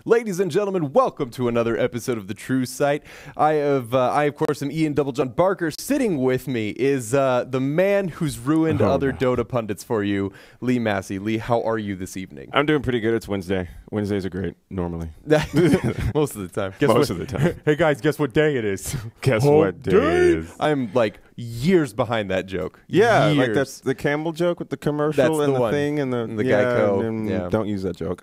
Ladies and gentlemen, welcome to another episode of The True Sight. I, of course, am Ian Double John Barker. Sitting with me is the man who's ruined other Dota pundits for you, Lee Massey. Lee, how are you this evening? I'm doing pretty good. It's Wednesday. Wednesdays are great, normally. Most of the time. Most of the time. Hey, guys, guess what day it is? Guess what day it is? I'm, like, years behind that joke. Yeah, years. like that's the camel joke with the commercial and the thing and the Geico. And don't use that joke.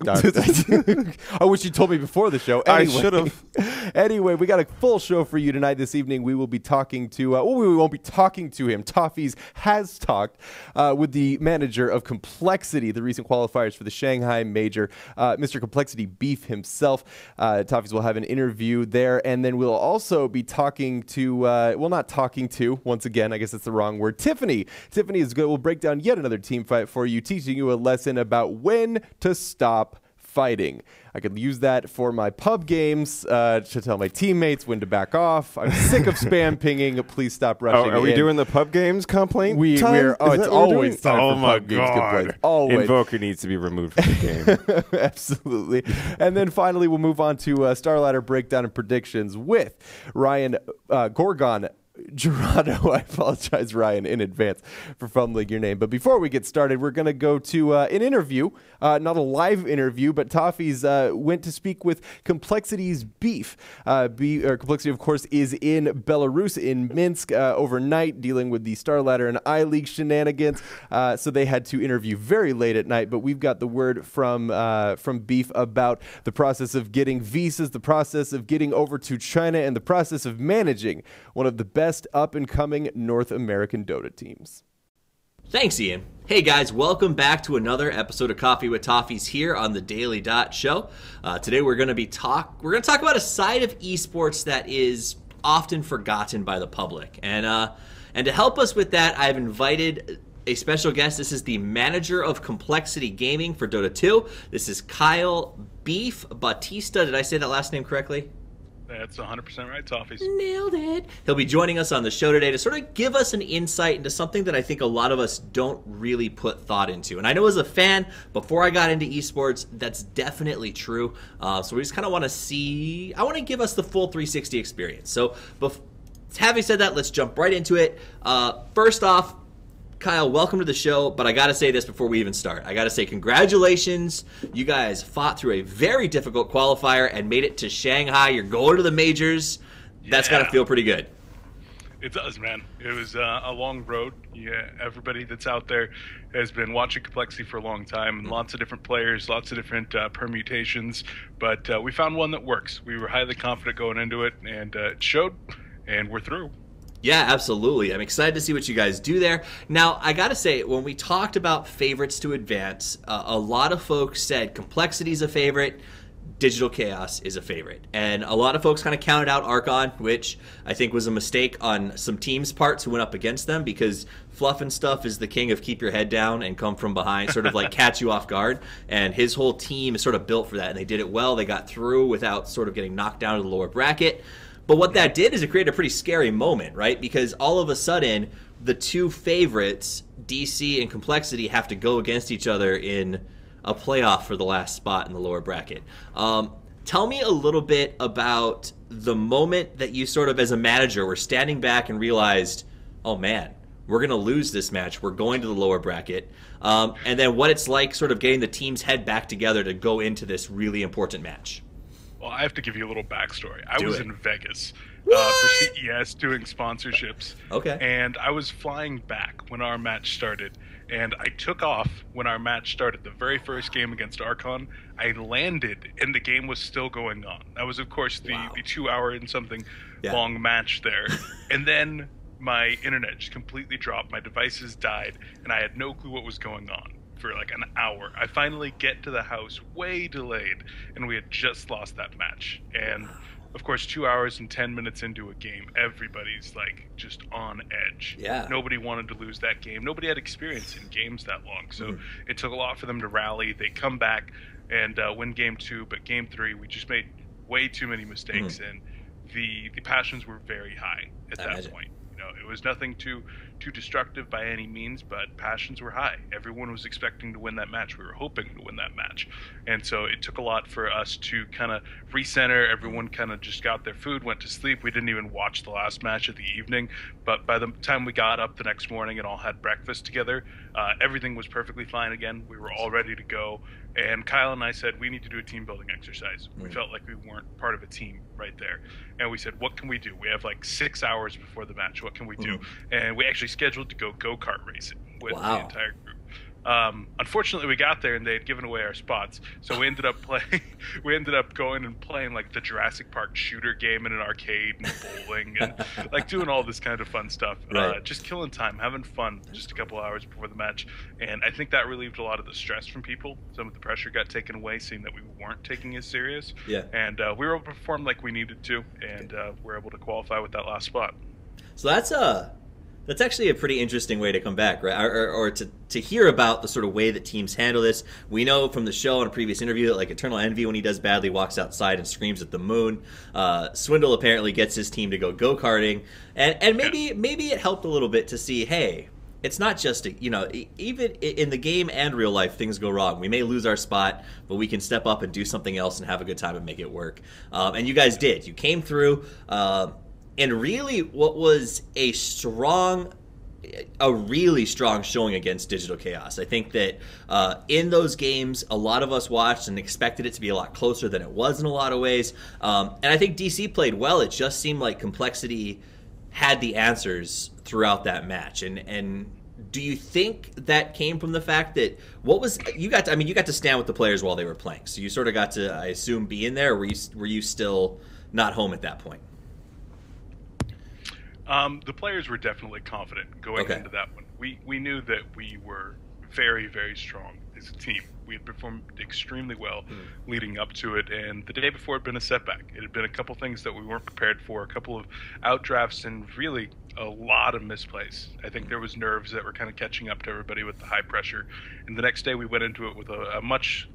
I wish you told me before the show. Anyway, I should have. Anyway, we got a full show for you tonight. This evening, we will be talking to, we won't be talking to him. Toffees has talked with the manager of Complexity, the recent qualifiers for the Shanghai Major, Mr. Complexity Beef himself. Toffees will have an interview there, and then we'll also be talking to, well, not talking to, once again, I guess that's the wrong word, Tiffany. Tiffany is good. We'll break down yet another team fight for you, teaching you a lesson about when to stop fighting. I could use that for my pub games to tell my teammates when to back off. I'm sick of spam pinging. Please stop rushing in. Are we doing the pub games complaint time? It's always time for pub games complaints. Always. Invoker needs to be removed from the game. Absolutely. And then finally, we'll move on to Starladder breakdown and predictions with Ryan Gorgon Gerardo. I apologize, Ryan, in advance for fumbling your name. But before we get started, we're going to go to an interview, not a live interview, but Toffees went to speak with Complexity's Beef. Complexity, of course, is in Belarus, in Minsk, overnight, dealing with the Starladder and I-League shenanigans. So they had to interview very late at night. But we've got the word from Beef about the process of getting visas, the process of getting over to China, and the process of managing one of the best up-and-coming North American Dota teams. Thanks, Ian. Hey guys, welcome back to another episode of Coffee with Toffees here on the Daily Dot Show. Today we're going to talk about a side of esports that is often forgotten by the public, and to help us with that, I've invited a special guest. This is the manager of Complexity Gaming for Dota 2. This is Kyle Beef Bautista. Did I say that last name correctly? That's 100% right, Toffees. Nailed it. He'll be joining us on the show today to sort of give us an insight into something that I think a lot of us don't really put thought into. And I know as a fan, before I got into esports, that's definitely true. So we just kind of want to see, I want to give us the full 360 experience. So having said that, let's jump right into it. First off, Kyle, welcome to the show, but I got to say this before we even start. I got to say congratulations. You guys fought through a very difficult qualifier and made it to Shanghai. You're going to the majors. That's got to feel pretty good. It does, man. It was a long road. Yeah, everybody that's out there has been watching Complexity for a long time, and lots of different players, lots of different permutations, but we found one that works. We were highly confident going into it, and it showed, and we're through. Yeah, absolutely. I'm excited to see what you guys do there. Now, I got to say, when we talked about favorites to advance, a lot of folks said Complexity's a favorite, Digital Chaos is a favorite. And a lot of folks kind of counted out Archon, which I think was a mistake on some teams' parts who went up against them, because Fluff and Stuff is the king of keep your head down and come from behind, sort of like catch you off guard. And his whole team is sort of built for that, and they did it well. They got through without sort of getting knocked down to the lower bracket. But what that did is it created a pretty scary moment, right? Because all of a sudden, the two favorites, DC and Complexity, have to go against each other in a playoff for the last spot in the lower bracket. Tell me a little bit about the moment that you sort of, as a manager, were standing back and realized, oh man, we're going to lose this match. We're going to the lower bracket. And then what it's like sort of getting the team's head back together to go into this really important match. Well, I have to give you a little backstory. I was in Vegas What? for CES doing sponsorships. Okay. And I was flying back when our match started. And I took off when our match started. The very first game against Archon, I landed and the game was still going on. That was, of course, the 2 hour and something long match there. And then my internet just completely dropped. My devices died, and I had no clue what was going on for like an hour. I finally get to the house way delayed, and we had just lost that match. And of course, 2 hours and 10 minutes into a game, everybody's like just on edge. Yeah. Nobody wanted to lose that game. Nobody had experience in games that long. So it took a lot for them to rally. They come back and win game 2, but game 3, we just made way too many mistakes, and the passions were very high at that point. You know, It was nothing too destructive by any means, but passions were high. Everyone was expecting to win that match. We were hoping to win that match. And so it took a lot for us to kind of recenter. Everyone kind of just got their food, went to sleep. We didn't even watch the last match of the evening. But by the time we got up the next morning and all had breakfast together, everything was perfectly fine again. We were all ready to go. And Kyle and I said, we need to do a team building exercise. We felt like we weren't part of a team right there. And we said, what can we do? We have like 6 hours before the match. What can we do? And we actually scheduled to go-kart racing with the entire group. Unfortunately, we got there and they had given away our spots, so we ended up playing. We ended up going and playing like the Jurassic Park shooter game in an arcade and bowling and like doing all this kind of fun stuff. Right. Just killing time, having fun, just a couple hours before the match, and I think that relieved a lot of the stress from people. Some of the pressure got taken away, seeing that we weren't taking it serious. Yeah. And we were able to perform like we needed to, and we're able to qualify with that last spot. So that's actually a pretty interesting way to come back, right? Or to hear about the sort of way that teams handle this. We know from the show in a previous interview that like Eternal Envy, when he does badly, walks outside and screams at the moon. Swindle apparently gets his team to go-karting. And maybe it helped a little bit to see, hey, it's not just, even in the game and real life, things go wrong. We may lose our spot, but we can step up and do something else and have a good time and make it work. And you guys did. You came through. And really, what was a really strong showing against Digital Chaos. I think that in those games, a lot of us watched and expected it to be a lot closer than it was in a lot of ways. And I think DC played well. It just seemed like Complexity had the answers throughout that match. And do you think that came from the fact that you got to stand with the players while they were playing, so you sort of got to, I assume, be in there, or were you still not home at that point? The players were definitely confident going into that one. We knew that we were very, very strong as a team. We had performed extremely well leading up to it, and the day before had been a setback. It had been a couple things that we weren't prepared for, a couple of outdrafts, and really a lot of misplays. I think there was nerves that were kind of catching up to everybody with the high pressure, and the next day we went into it with a much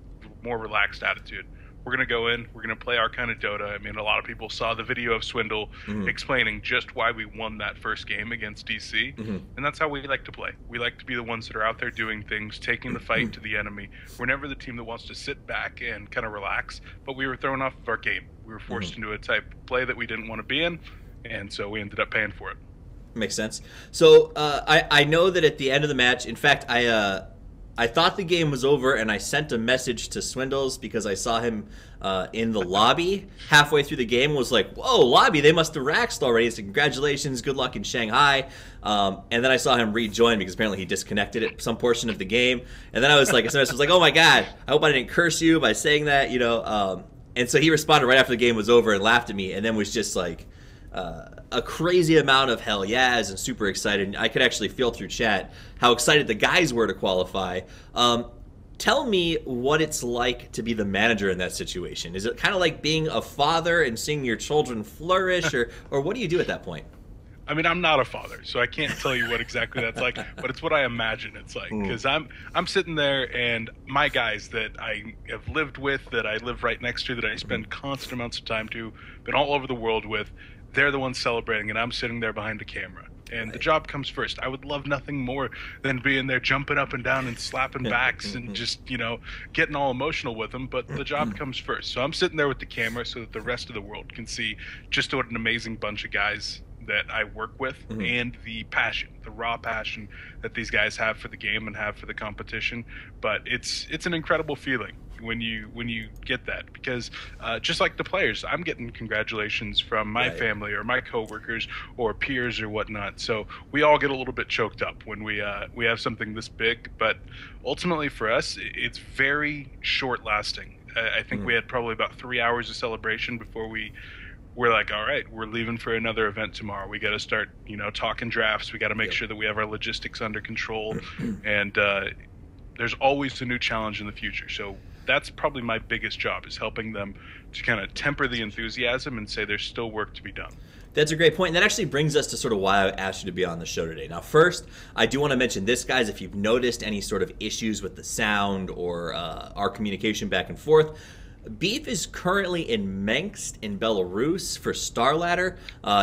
more relaxed attitude. We're going to go in, we're going to play our kind of Dota. I mean, a lot of people saw the video of Swindle explaining just why we won that first game against DC, and that's how we like to play. We like to be the ones that are out there doing things, taking the fight to the enemy. We're never the team that wants to sit back and kind of relax, but we were thrown off of our game. We were forced into a type of play that we didn't want to be in, and so we ended up paying for it. Makes sense. So I know that at the end of the match, in fact, I thought the game was over, and I sent a message to Swindles because I saw him in the lobby halfway through the game. Was like, "Whoa, lobby! They must have raxed already." So congratulations, good luck in Shanghai. And then I saw him rejoin because apparently he disconnected at some portion of the game. And then I was like, "Oh my god! I hope I didn't curse you by saying that." And so he responded right after the game was over and laughed at me, and then was just like a crazy amount of hell yeahs and super excited. I could actually feel through chat how excited the guys were to qualify. Tell me what it's like to be the manager in that situation. Is it kind of like being a father and seeing your children flourish, or what do you do at that point? I mean, I'm not a father, so I can't tell you what exactly that's like, but it's what I imagine it's like. Because I'm sitting there, and my guys that I have lived with, that I live right next to, that I spend constant amounts of time to, been all over the world with, they're the ones celebrating, and I'm sitting there behind the camera. And the job comes first. I would love nothing more than being there jumping up and down and slapping backs and just, getting all emotional with them. But the job comes first. So I'm sitting there with the camera so that the rest of the world can see just what an amazing bunch of guys that I work with, and the passion, the raw passion that these guys have for the game and have for the competition. But it's an incredible feeling when you get that, because just like the players, I'm getting congratulations from my family or my coworkers or peers or whatnot. So we all get a little bit choked up when we have something this big. But ultimately for us, it's very short lasting. I think we had probably about 3 hours of celebration before we're like, all right, we're leaving for another event tomorrow. We got to start, talking drafts. We got to make sure that we have our logistics under control. And there's always a new challenge in the future. So that's probably my biggest job, is helping them to kind of temper the enthusiasm and say there's still work to be done. That's a great point. And that actually brings us to sort of why I asked you to be on the show today. Now, first, I do want to mention this, guys. If you've noticed any sort of issues with the sound or our communication back and forth, Beef is currently in Minsk in Belarus for Starladder.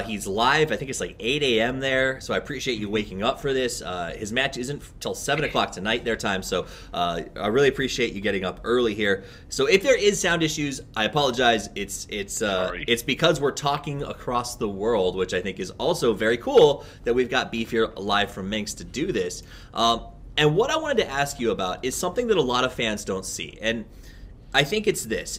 He's live. I think it's like 8 a.m. there, so I appreciate you waking up for this. His match isn't till 7 o'clock tonight their time, so I really appreciate you getting up early here. So if there is sound issues, I apologize. It's because we're talking across the world, which I think is also very cool that we've got Beef here live from Minsk to do this. And what I wanted to ask you about is something that a lot of fans don't see, and I think it's this.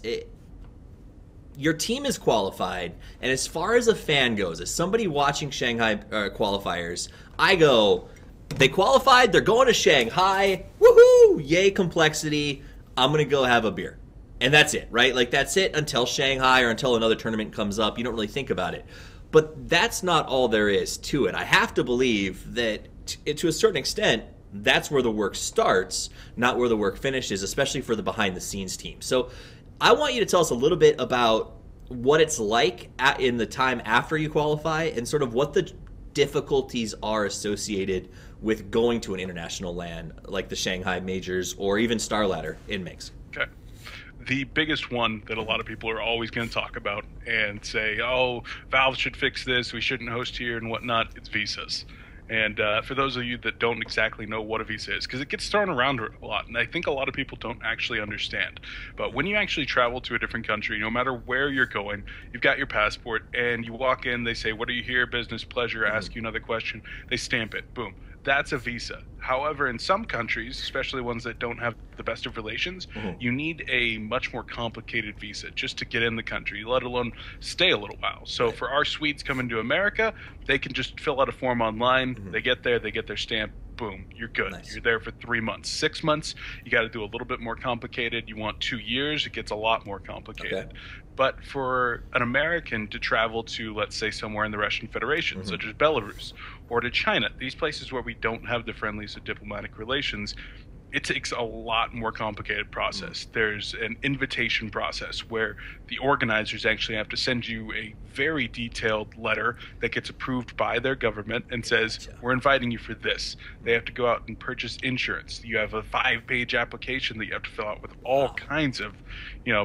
Your team is qualified, and as far as a fan goes, as somebody watching Shanghai qualifiers, I go, they qualified, they're going to Shanghai, woohoo, yay complexity, I'm going to go have a beer. And that's it, right? Like, that's it until Shanghai or until another tournament comes up. You don't really think about it. But that's not all there is to it. I have to believe that, to a certain extent, that's where the work starts, not where the work finishes, especially for the behind-the-scenes team. So I want you to tell us a little bit about what it's like in the time after you qualify and sort of what the difficulties are associated with going to an international LAN like the Shanghai Majors or even Starladder in Minsk. Okay. The biggest one that a lot of people are always going to talk about and say, oh, Valve should fix this, we shouldn't host here and whatnot, it's visas. And for those of you that don't exactly know what a visa is, because it gets thrown around a lot, and I think a lot of people don't actually understand. But when you actually travel to a different country, no matter where you're going, you've got your passport, and you walk in, they say, what are you here, business, pleasure, ask you another question, they stamp it, boom. That's a visa. However, in some countries, especially ones that don't have the best of relations, you need a much more complicated visa just to get in the country, let alone stay a little while. So for our Swedes coming to America, they can just fill out a form online. They get there, they get their stamp, boom, you're good. Nice. You're there for 3 months. 6 months, you got to do a little bit more complicated. You want 2 years, it gets a lot more complicated. Okay. But for an American to travel to, let's say, somewhere in the Russian Federation, such as Belarus, or to China, these places where we don't have the friendliest of diplomatic relations, it takes a lot more complicated process. There's an invitation process where the organizers actually have to send you a very detailed letter that gets approved by their government and says, we're inviting you for this. They have to go out and purchase insurance. You have a 5-page application that you have to fill out with all kinds of,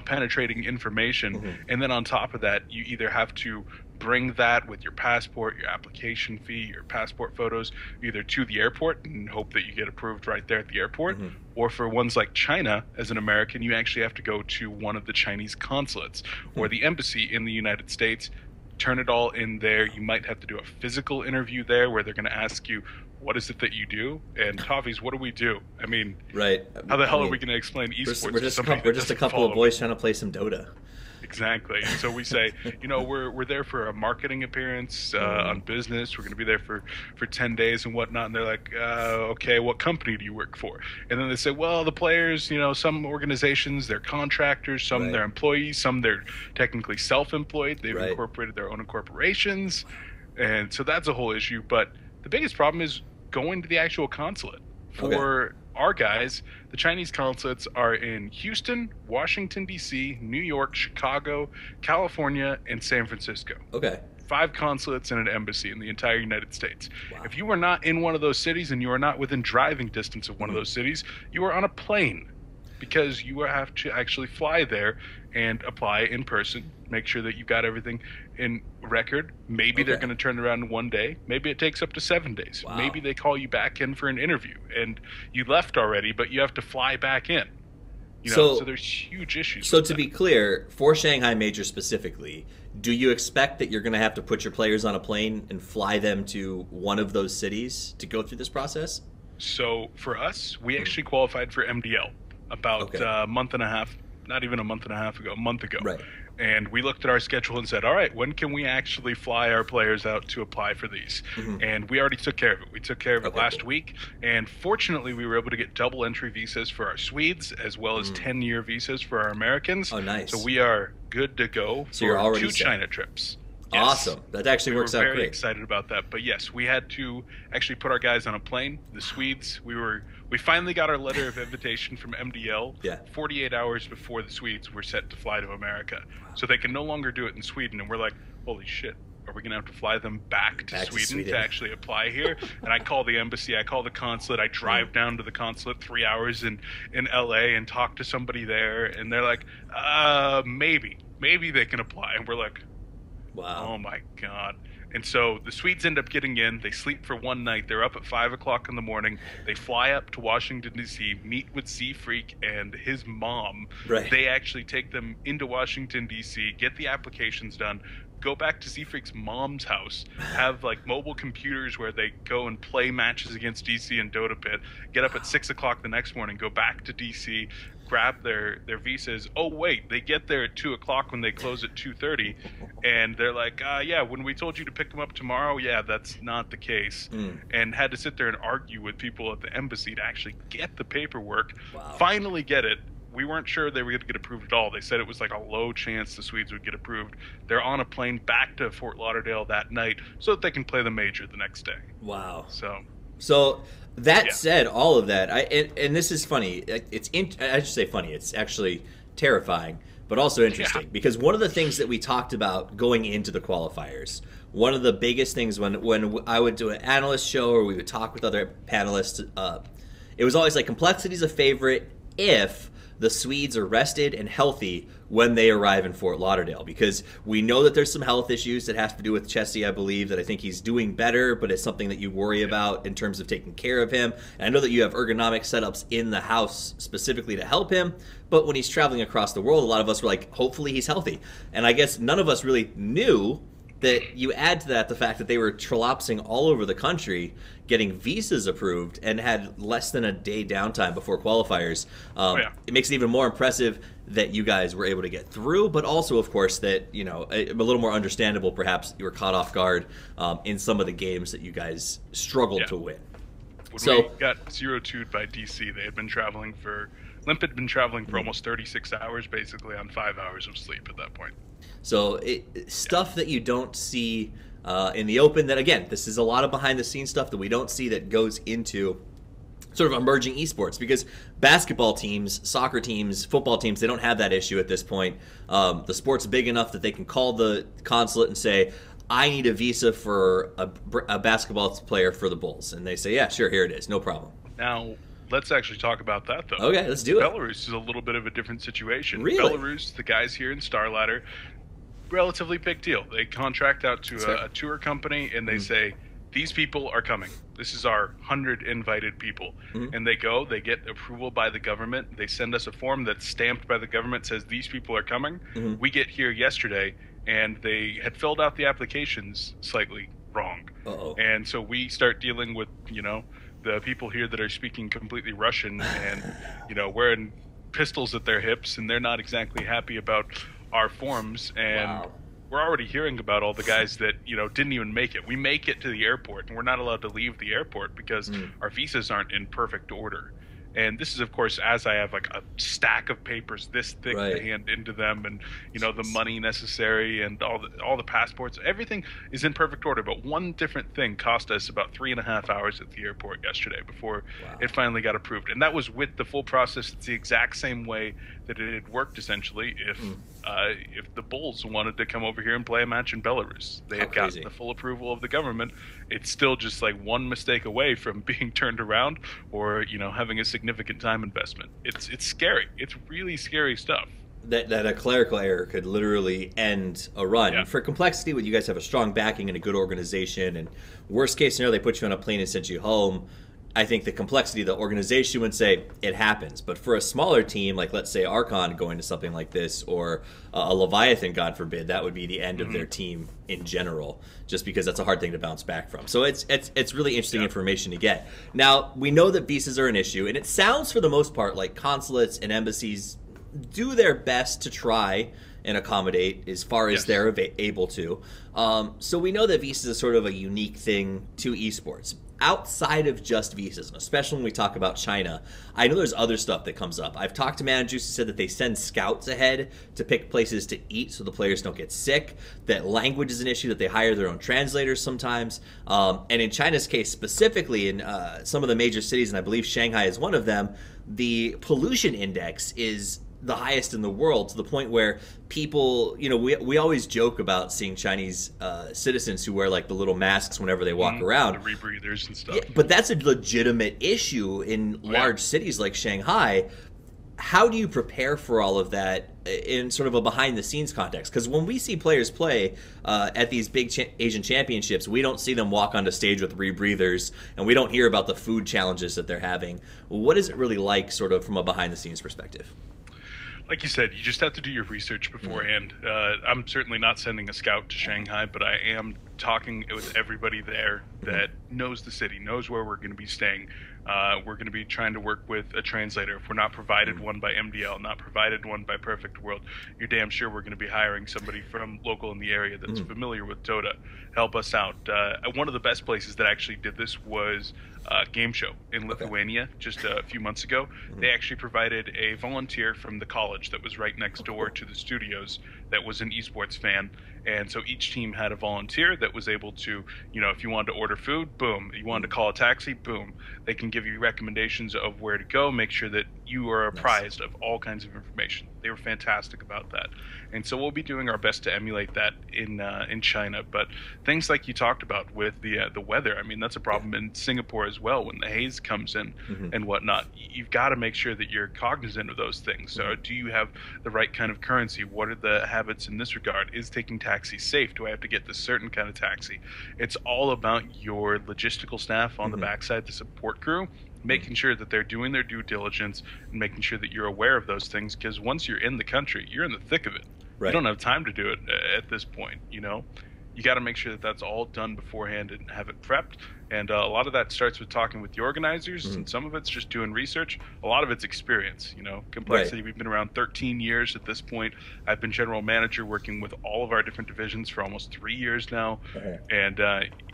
penetrating information. And then on top of that, you either have to bring that with your passport, your application fee, your passport photos, either to the airport and hope that you get approved right there at the airport, or for ones like China, as an American, you actually have to go to one of the Chinese consulates or the embassy in the United States, turn it all in there. You might have to do a physical interview there where they're going to ask you, what is it that you do? And Toffees, what do we do? I mean, right. How the hell are we going to explain esports? We're just a couple of boys trying to play some Dota. Exactly. And so we say, we're there for a marketing appearance on business. We're going to be there for 10 days and whatnot. And they're like, okay, what company do you work for? And then they say, well, the players, some organizations, they're contractors, some they're employees, some they're technically self-employed. They've incorporated their own corporations. And so that's a whole issue. But the biggest problem is going to the actual consulate. For our guys, the Chinese consulates are in Houston, Washington, D.C., New York, Chicago, California, and San Francisco. 5 consulates and an embassy in the entire United States. Wow. If you are not in one of those cities and you are not within driving distance of one of those cities, you are on a plane because you have to actually fly there and apply in person, make sure that you've got everything in record. Maybe they're going to turn around in 1 day. Maybe it takes up to 7 days. Wow. Maybe they call you back in for an interview and you left already, but you have to fly back in. So there's huge issues. So to be clear, for Shanghai Major specifically, do you expect that you're going to have to put your players on a plane and fly them to one of those cities to go through this process? So for us, we actually qualified for MDL about a month and a half, not even a month and a half ago, a month ago. Right. And we looked at our schedule and said, all right, when can we actually fly our players out to apply for these? And we already took care of it. We took care of it last week. And fortunately, we were able to get double entry visas for our Swedes as well as 10-year visas for our Americans. Oh, nice. So we are good to go for 2 China trips. Yes. Awesome. That actually works out great. We were very excited about that. But yes, we had to actually put our guys on a plane. The Swedes, we finally got our letter of invitation from MDL 48 hours before the Swedes were set to fly to America. So they can no longer do it in Sweden. And we're like, holy shit, are we going to have to fly them back to Sweden to actually apply here? And I call the embassy, I call the consulate, I drive down to the consulate, 3 hours in LA, and talk to somebody there, and they're like, maybe they can apply. And we're like, wow, oh my God. And so the Swedes end up getting in. They sleep for one night. They're up at 5 o'clock in the morning. They fly up to Washington, D.C., meet with Z-Freak and his mom. Right. They actually take them into Washington, D.C., get the applications done, go back to Z-Freak's mom's house, have like mobile computers where they go and play matches against DC and Dota Pit, get up at 6 o'clock the next morning, go back to DC, grab their visas. Oh wait, they get there at 2 o'clock when they close at 2:30, and they're like, yeah, when we told you to pick them up tomorrow, yeah, that's not the case. And had to sit there and argue with people at the embassy to actually get the paperwork. Wow. Finally get it. We weren't sure they were going to get approved at all. They said it was like a low chance the Swedes would get approved. They're on a plane back to Fort Lauderdale that night so that they can play the major the next day. Wow. So that said, all of that, and this is funny. I should say funny. It's actually terrifying, but also interesting because one of the things that we talked about going into the qualifiers, one of the biggest things when I would do an analyst show or we would talk with other panelists, it was always like complexity is a favorite if the Swedes are rested and healthy when they arrive in Fort Lauderdale, because we know that there's some health issues that has to do with Chessie, I believe, that I think he's doing better, but it's something that you worry about in terms of taking care of him. And I know that you have ergonomic setups in the house specifically to help him, but when he's traveling across the world, a lot of us were like, hopefully he's healthy. And I guess none of us really knew that you add to that the fact that they were trollopsing all over the country, getting visas approved, and had less than a day downtime before qualifiers. It makes it even more impressive that you guys were able to get through, but also, of course, that, you know, a little more understandable, perhaps, you were caught off guard in some of the games that you guys struggled to win. When we got 0-2'd by DC, they had been traveling Limp had been traveling for almost 36 hours, basically on 5 hours of sleep at that point. So stuff that you don't see in the open, that, again, this is a lot of behind-the-scenes stuff that we don't see that goes into sort of emerging esports, because basketball teams, soccer teams, football teams, they don't have that issue at this point. The sport's big enough that they can call the consulate and say, I need a visa for a basketball player for the Bulls. And they say, yeah, sure, here it is, no problem. Now, let's actually talk about that, though. Okay, let's do it. Belarus is a little bit of a different situation. Really? Belarus, the guys here in Starladder, relatively big deal. They contract out to a tour company, and they say, these people are coming. This is our 100 invited people. And they go, they get approval by the government. They send us a form that's stamped by the government, says these people are coming. We get here yesterday, and they had filled out the applications slightly wrong. And so we start dealing with, you know, the people here that are speaking completely Russian and, you know, wearing pistols at their hips, and they're not exactly happy about our forms. And we're already hearing about all the guys that, you know, didn't even make it. We make it to the airport, and we're not allowed to leave the airport because our visas aren't in perfect order. And this is, of course, as I have like a stack of papers this thick to hand into them, and, you know, the money necessary and all the passports, everything is in perfect order. But one different thing cost us about 3.5 hours at the airport yesterday before it finally got approved. And that was with the full process. It's the exact same way that it had worked, essentially, if the Bulls wanted to come over here and play a match in Belarus. They had gotten the full approval of the government. It's still just like one mistake away from being turned around or, you know, having a significant time investment. It's scary. It's really scary stuff. That a clerical error could literally end a run. For complexity, when you guys have a strong backing and a good organization, and worst case scenario, they put you on a plane and send you home, I think the complexity of the organization would say it happens. But for a smaller team, like let's say Archon going to something like this, or a Leviathan, God forbid, that would be the end of their team in general, just because that's a hard thing to bounce back from. So it's really interesting information to get. Now, we know that visas are an issue, and it sounds for the most part like consulates and embassies do their best to try and accommodate as far as they're able to. So we know that visas is sort of a unique thing to esports. Outside of just visas, and especially when we talk about China, I know there's other stuff that comes up. I've talked to managers who said that they send scouts ahead to pick places to eat so the players don't get sick, that language is an issue, that they hire their own translators sometimes. And in China's case specifically, in some of the major cities, and I believe Shanghai is one of them, the pollution index is the highest in the world, to the point where people, we always joke about seeing Chinese citizens who wear like the little masks whenever they walk around. The rebreathers and stuff. Yeah, but that's a legitimate issue in large cities like Shanghai. How do you prepare for all of that in sort of a behind-the-scenes context? Because when we see players play at these big Asian championships, we don't see them walk onto stage with rebreathers, and we don't hear about the food challenges that they're having. What is it really like, sort of from a behind-the-scenes perspective? Like you said, you just have to do your research beforehand. I'm certainly not sending a scout to Shanghai, but I am talking with everybody there that knows the city, knows where we're going to be staying. We're going to be trying to work with a translator. If we're not provided one by MDL, not provided one by Perfect World, you're damn sure we're going to be hiring somebody from local in the area that's familiar with Dota, help us out. One of the best places that actually did this was Game Show in Lithuania just a few months ago. They actually provided a volunteer from the college that was right next door to the studios that was an esports fan. And so each team had a volunteer that was able to, if you wanted to order food, boom. You wanted to call a taxi, boom. They can give you recommendations of where to go, make sure that you are apprised of all kinds of information. They were fantastic about that. And so we'll be doing our best to emulate that in China. But things like you talked about with the weather, I mean, that's a problem in Singapore as well when the haze comes in and whatnot. You've got to make sure that you're cognizant of those things. So do you have the right kind of currency? What are the habits in this regard? Is taking taxi safe? Do I have to get this certain kind of taxi? It's all about your logistical staff on the backside, the support crew, making sure that they're doing their due diligence and making sure that you're aware of those things, because once you're in the country, you're in the thick of it. Right. You don't have time to do it at this point, You got to make sure that that's all done beforehand and have it prepped. And a lot of that starts with talking with the organizers, and some of it's just doing research. A lot of it's experience, Complexity. Right. We've been around 13 years at this point. I've been general manager working with all of our different divisions for almost 3 years now. And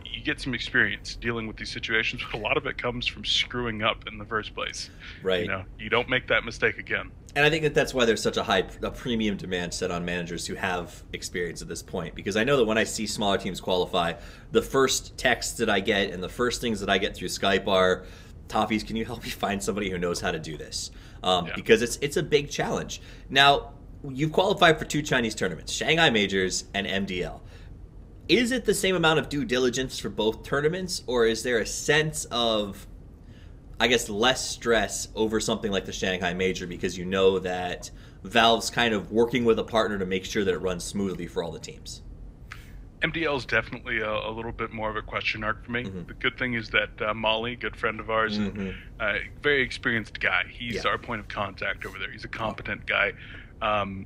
you get some experience dealing with these situations, but a lot of it comes from screwing up in the first place. Right. You don't make that mistake again. And I think that that's why there's such a premium demand set on managers who have experience at this point. Because I know that when I see smaller teams qualify, the first texts that I get and the first things that I get through Skype are, Toffees, can you help me find somebody who knows how to do this? Because it's a big challenge. Now, you've qualified for 2 Chinese tournaments, Shanghai Majors and MDL. Is it the same amount of due diligence for both tournaments, or is there a sense of, I guess, less stress over something like the Shanghai Major because you know that Valve's kind of working with a partner to make sure that it runs smoothly for all the teams? MDL is definitely a little bit more of a question mark for me. The good thing is that Molly, good friend of ours, and very experienced guy. He's our point of contact over there. He's a competent guy.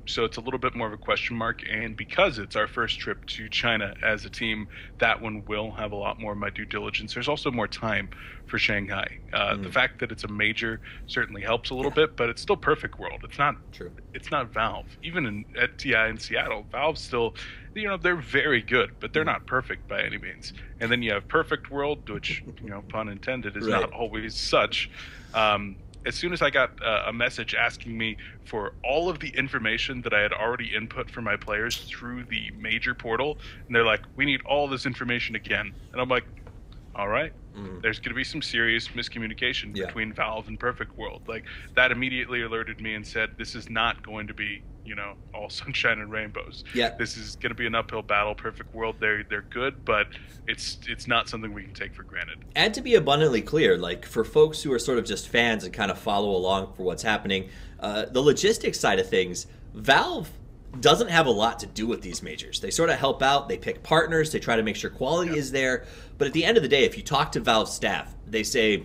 So it's a little bit more of a question mark, and because it's our first trip to China as a team, that one will have a lot more of my due diligence. There's also more time for Shanghai. The fact that it's a major certainly helps a little bit, but it's still Perfect World. It's not true. It's not Valve. Even at TI in Seattle, Valve's still, they're very good, but they're not perfect by any means. And then you have Perfect World, which, pun intended, is not always such. As soon as I got a message asking me for all of the information that I had already input for my players through the major portal, and they're like, we need all this information again. And I'm like, all right, there's going to be some serious miscommunication between Valve and Perfect World. Like, that immediately alerted me and said, this is not going to be, all sunshine and rainbows. This is going to be an uphill battle. Perfect World, they're good, but it's not something we can take for granted. And to be abundantly clear, like, for folks who are sort of just fans and kind of follow along for what's happening, the logistics side of things, Valve doesn't have a lot to do with these majors. They sort of help out, they pick partners, they try to make sure quality is there, but at the end of the day, if you talk to Valve staff, they say,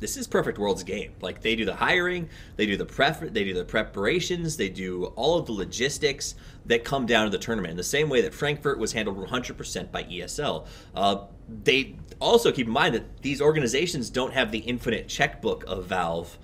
this is Perfect World's game. Like, they do the hiring, they do the preparations, they do all of the logistics that come down to the tournament. In the same way that Frankfurt was handled 100% by ESL. They also keep in mind that these organizations don't have the infinite checkbook of Valve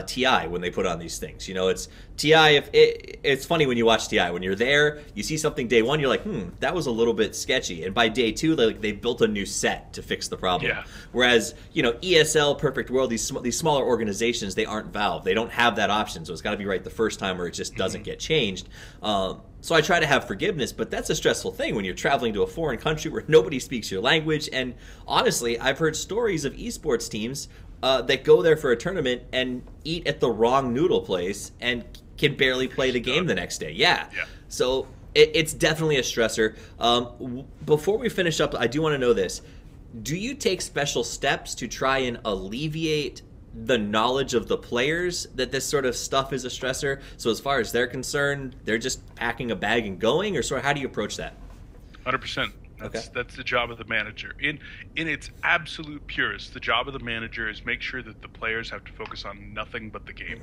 TI when they put on these things. It's TI. It's funny when you watch TI. When you're there, you see something day one, you're like, that was a little bit sketchy. And by day 2, they built a new set to fix the problem. Whereas, ESL, Perfect World, these smaller organizations, they aren't Valve. They don't have that option. So it's got to be right the first time, or it just doesn't get changed. So I try to have forgiveness, but that's a stressful thing when you're traveling to a foreign country where nobody speaks your language. And honestly, I've heard stories of esports teams that go there for a tournament and eat at the wrong noodle place and can barely play the game the next day. Yeah. Yeah. So it's definitely a stressor. Before we finish up, I do want to know this. Do you take special steps to try and alleviate the knowledge of the players that this sort of stuff is a stressor? So as far as they're concerned, they're just packing a bag and going, or sort of how do you approach that? 100%. That's the job of the manager. In its absolute purest, the job of the manager is make sure that the players have to focus on nothing but the game.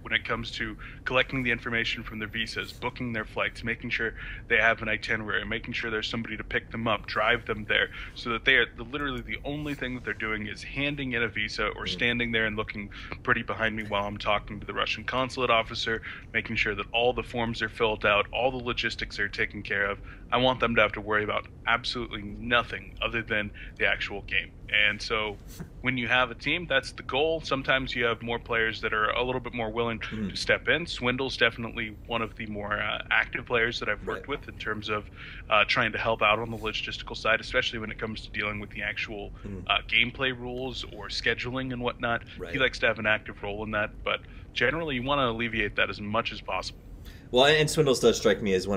When it comes to collecting the information from their visas, booking their flights, making sure they have an itinerary, making sure there's somebody to pick them up, drive them there, so that they are literally the only thing that they're doing is handing in a visa or standing there and looking pretty behind me while I'm talking to the Russian consulate officer, making sure that all the forms are filled out, all the logistics are taken care of. I want them to have to worry about absolutely nothing other than the actual game. And so when you have a team, that's the goal. Sometimes you have more players that are a little bit more willing to step in. Swindle's definitely one of the more active players that I've worked with in terms of trying to help out on the logistical side, especially when it comes to dealing with the actual gameplay rules or scheduling and whatnot. He likes to have an active role in that, but generally you want to alleviate that as much as possible. Well, and Swindles does strike me as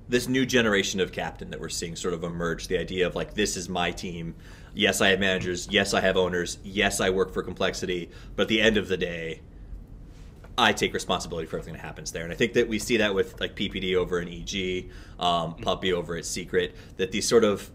this new generation of captain that we're seeing sort of emerge. The idea of like, this is my team. Yes, I have managers. Yes, I have owners. Yes, I work for Complexity. But at the end of the day, I take responsibility for everything that happens there. And I think that we see that with like PPD over in EG, Puppy over at Secret, that these sort of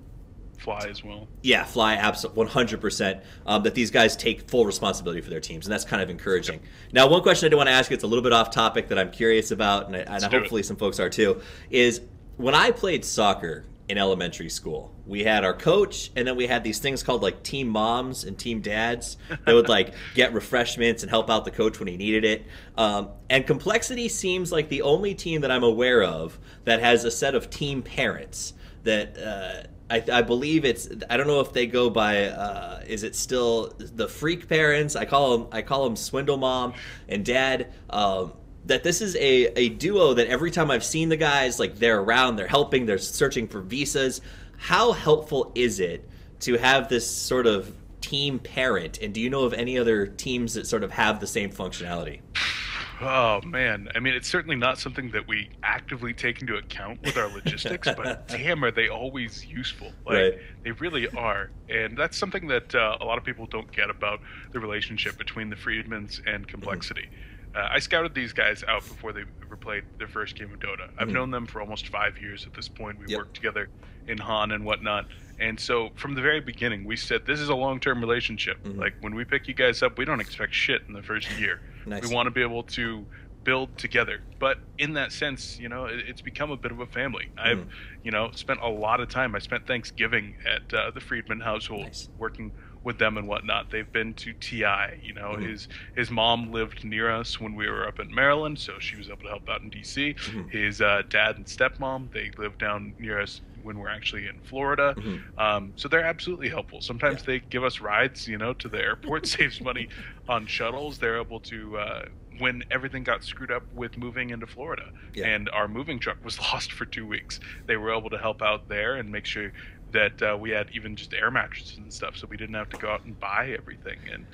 Fly as well. Yeah, Fly, absolutely, 100%. That these guys take full responsibility for their teams, and that's kind of encouraging. Now, one question I do want to ask you, it's a little bit off topic that I'm curious about, and hopefully some folks are too, is when I played soccer in elementary school, we had our coach, and then we had these things called like team moms and team dads that would like get refreshments and help out the coach when he needed it. And Complexity seems like the only team that I'm aware of that has a set of team parents that I believe it's, I don't know if they go by, is it still the freak parents? I call them Swindle Mom and Dad. That this is a duo that every time I've seen the guys, like they're around, they're helping, they're searching for visas. How helpful is it to have this sort of team parent? And do you know of any other teams that sort of have the same functionality? Oh, man. I mean, it's certainly not something that we actively take into account with our logistics, but damn, are they always useful. Like, they really are. And that's something that a lot of people don't get about the relationship between the Friedmans and Complexity. I scouted these guys out before they ever played their first game of Dota. I've known them for almost 5 years at this point. We worked together in Han and whatnot. And so from the very beginning, we said, this is a long-term relationship. Like, when we pick you guys up, we don't expect shit in the first year. We want to be able to build together. But in that sense, you know, it's become a bit of a family. I've, you know, spent a lot of time. I spent Thanksgiving at the Friedman household working with them and whatnot. They've been to TI. You know, his mom lived near us when we were up in Maryland, so she was able to help out in DC. His dad and stepmom, they live down near us when we're actually in Florida. So they're absolutely helpful. Sometimes they give us rides, you know, to the airport, saves money on shuttles. They're able to when everything got screwed up with moving into Florida and our moving truck was lost for 2 weeks, they were able to help out there and make sure that we had even just air mattresses and stuff, so we didn't have to go out and buy everything. And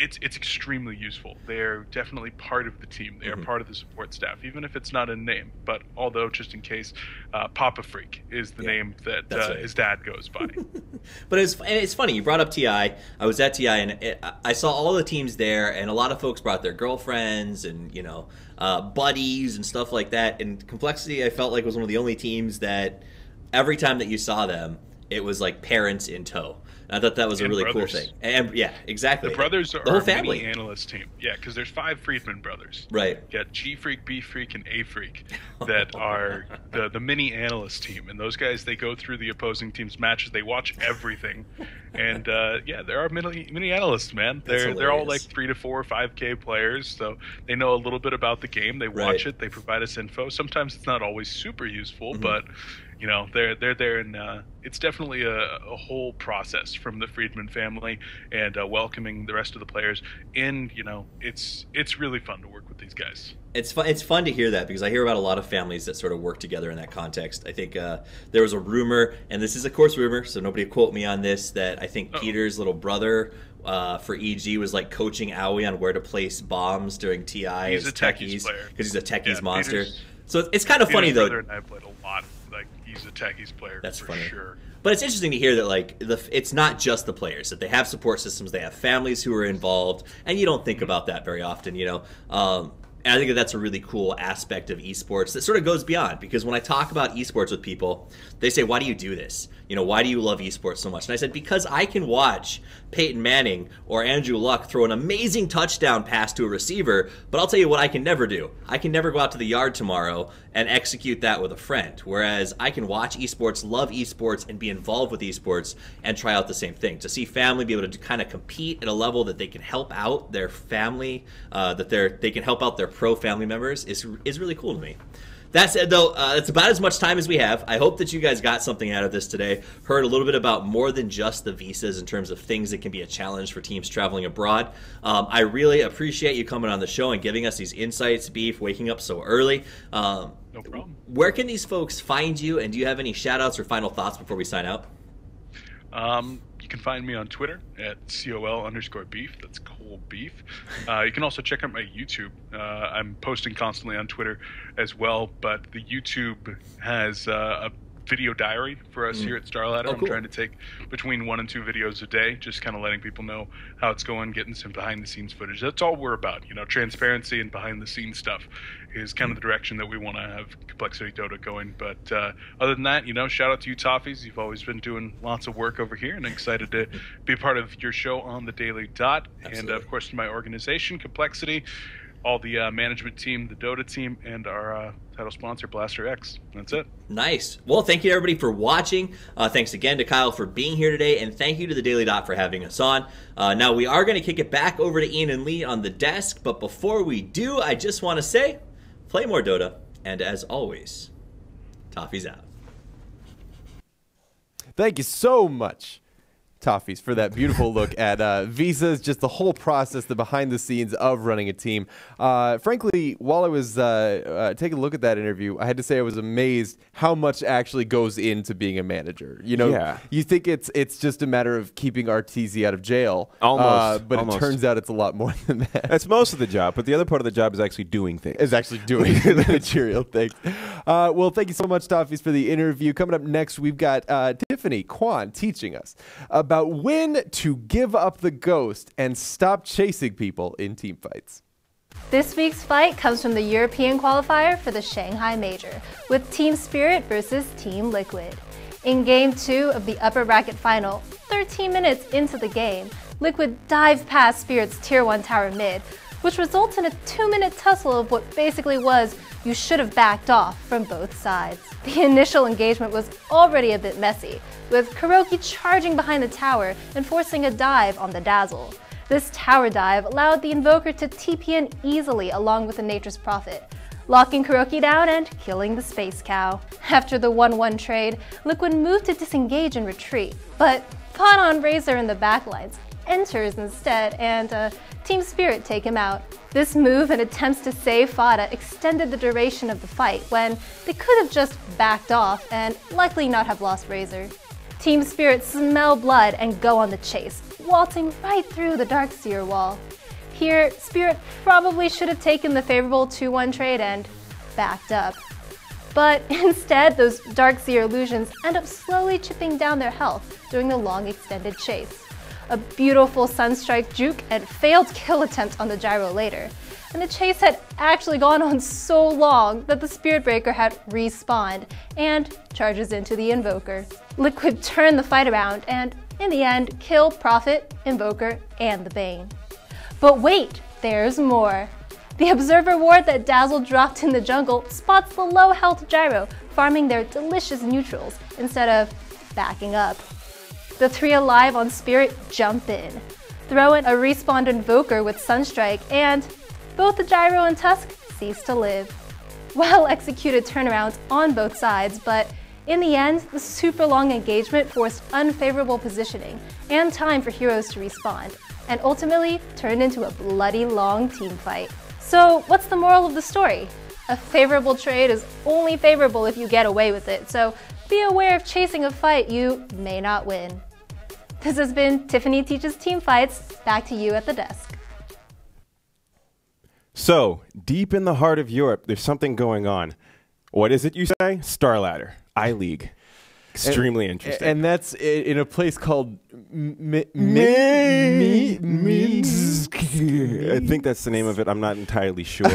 it's extremely useful. They're definitely part of the team. They are part of the support staff, even if it's not in name. But although, just in case, Papa Freak is the name that his dad goes by. But it's funny, you brought up TI. I was at TI, and I saw all the teams there, and a lot of folks brought their girlfriends and, you know, buddies and stuff like that. And Complexity, I felt like, was one of the only teams that every time that you saw them, it was like parents in tow. And I thought that was a really cool thing. And yeah, exactly. The brothers are the whole our family mini analyst team. Yeah, because there's 5 Friedman brothers. Right. You got G Freak, B Freak, and A Freak that are the mini analyst team. And those guys, they go through the opposing team's matches. They watch everything. And yeah, there are mini analysts, man. They're all like 3 to 4 or 5K players, so they know a little bit about the game. They watch it. They provide us info. Sometimes it's not always super useful, but You know, they're there, and it's definitely a whole process from the Friedman family and welcoming the rest of the players. And you know, it's really fun to work with these guys. It's fun to hear that, because I hear about a lot of families that sort of work together in that context. I think there was a rumor, and this is of course rumor, so nobody quote me on this, that I think Peter's little brother for EG was like coaching Aoi on where to place bombs during TI. He's a techies player because he's a techies monster. Peter's, so it's kind of funny though. Peter's brother and I played a lot. Like, he's a techies player. That's for funny. Sure. But it's interesting to hear that like it's not just the players, that they have support systems, they have families who are involved, and you don't think about that very often, you know. And I think that's a really cool aspect of esports that sort of goes beyond, because when I talk about esports with people, they say, why do you do this? You know, why do you love esports so much? And I said, because I can watch Peyton Manning or Andrew Luck throw an amazing touchdown pass to a receiver, but I'll tell you what I can never do. I can never go out to the yard tomorrow and execute that with a friend. Whereas I can watch esports, love esports, and be involved with esports and try out the same thing. To see family be able to kind of compete at a level that they can help out their family, that they can help out their pro family members is really cool to me. That said, though, it's about as much time as we have. I hope that you guys got something out of this today. Heard a little bit about more than just the visas in terms of things that can be a challenge for teams traveling abroad. I really appreciate you coming on the show and giving us these insights, Beef, waking up so early. No problem. Where can these folks find you, and do you have any shout-outs or final thoughts before we sign out? You can find me on Twitter at COL_beef. That's Cole Beef. You can also check out my YouTube. I'm posting constantly on Twitter as well, but the YouTube has a video diary for us here at Starladder. Oh, cool. I'm trying to take between 1 and 2 videos a day, just kind of letting people know how it's going, getting some behind-the-scenes footage. That's all we're about. You know, transparency and behind-the-scenes stuff is kind of the direction that we want to have Complexity Dota going. But other than that, you know, shout out to you, Toffees. You've always been doing lots of work over here, and I'm excited to be part of your show on the Daily Dot. Absolutely. And, of course, to my organization, Complexity, all the management team, the Dota team, and our title sponsor, Blaster X. That's it. Nice. Well, thank you to everybody for watching. Thanks again to Kyle for being here today, and thank you to the Daily Dot for having us on. Now, we are going to kick it back over to Ian and Lee on the desk, but before we do, I just want to say, play more Dota, and as always, Toffee's out. Thank you so much, Toffees, for that beautiful look at visas, just the whole process, the behind the scenes of running a team. Frankly, while I was taking a look at that interview, I had to say I was amazed how much actually goes into being a manager. You know, you think it's just a matter of keeping RTZ out of jail, almost, but it turns out it's a lot more than that. That's most of the job, but the other part of the job is actually doing things. Is actually doing the material things. Well, thank you so much, Toffees, for the interview. Coming up next, we've got Tiffany Kwan teaching us about when to give up the ghost and stop chasing people in team fights. This week's fight comes from the European qualifier for the Shanghai Major, with Team Spirit versus Team Liquid. In Game 2 of the upper bracket final, 13 minutes into the game, Liquid dived past Spirit's Tier 1 tower mid, which results in a 2-minute tussle of what basically was you should have backed off from both sides. The initial engagement was already a bit messy, with Kuroki charging behind the tower and forcing a dive on the Dazzle. This tower dive allowed the Invoker to TP in easily along with the Nature's Prophet, locking Kuroki down and killing the Space Cow. After the 1-1 trade, Liquid moved to disengage and retreat, but caught on Razor in the backlines, enters instead, and Team Spirit take him out. This move and attempts to save Fada extended the duration of the fight when they could have just backed off and likely not have lost Razor. Team Spirit smell blood and go on the chase, waltzing right through the Darkseer wall. Here, Spirit probably should have taken the favorable 2-1 trade and backed up. But instead, those Darkseer illusions end up slowly chipping down their health during the long extended chase. A beautiful Sunstrike juke and failed kill attempt on the gyro later, and the chase had actually gone on so long that the Spirit Breaker had respawned and charges into the Invoker. Liquid turned the fight around and, in the end, kill Prophet, Invoker, and the Bane. But wait, there's more. The Observer Ward that Dazzle dropped in the jungle spots the low health gyro farming their delicious neutrals instead of backing up. The 3 alive on Spirit jump in, throw in a respawned Invoker with Sunstrike, and both the Gyro and Tusk cease to live. Well executed turnarounds on both sides, but In the end, the super long engagement forced unfavorable positioning and time for heroes to respawn, and ultimately turned into a bloody long team fight. So what's the moral of the story? A favorable trade is only favorable if you get away with it, so be aware of chasing a fight you may not win. This has been Tiffany Teaches Team Fights. Back to you at the desk. So, deep in the heart of Europe, there's something going on. What is it you say? Starladder, I-League. Extremely interesting. And that's in a place called Minsk. I think that's the name of it. I'm not entirely sure.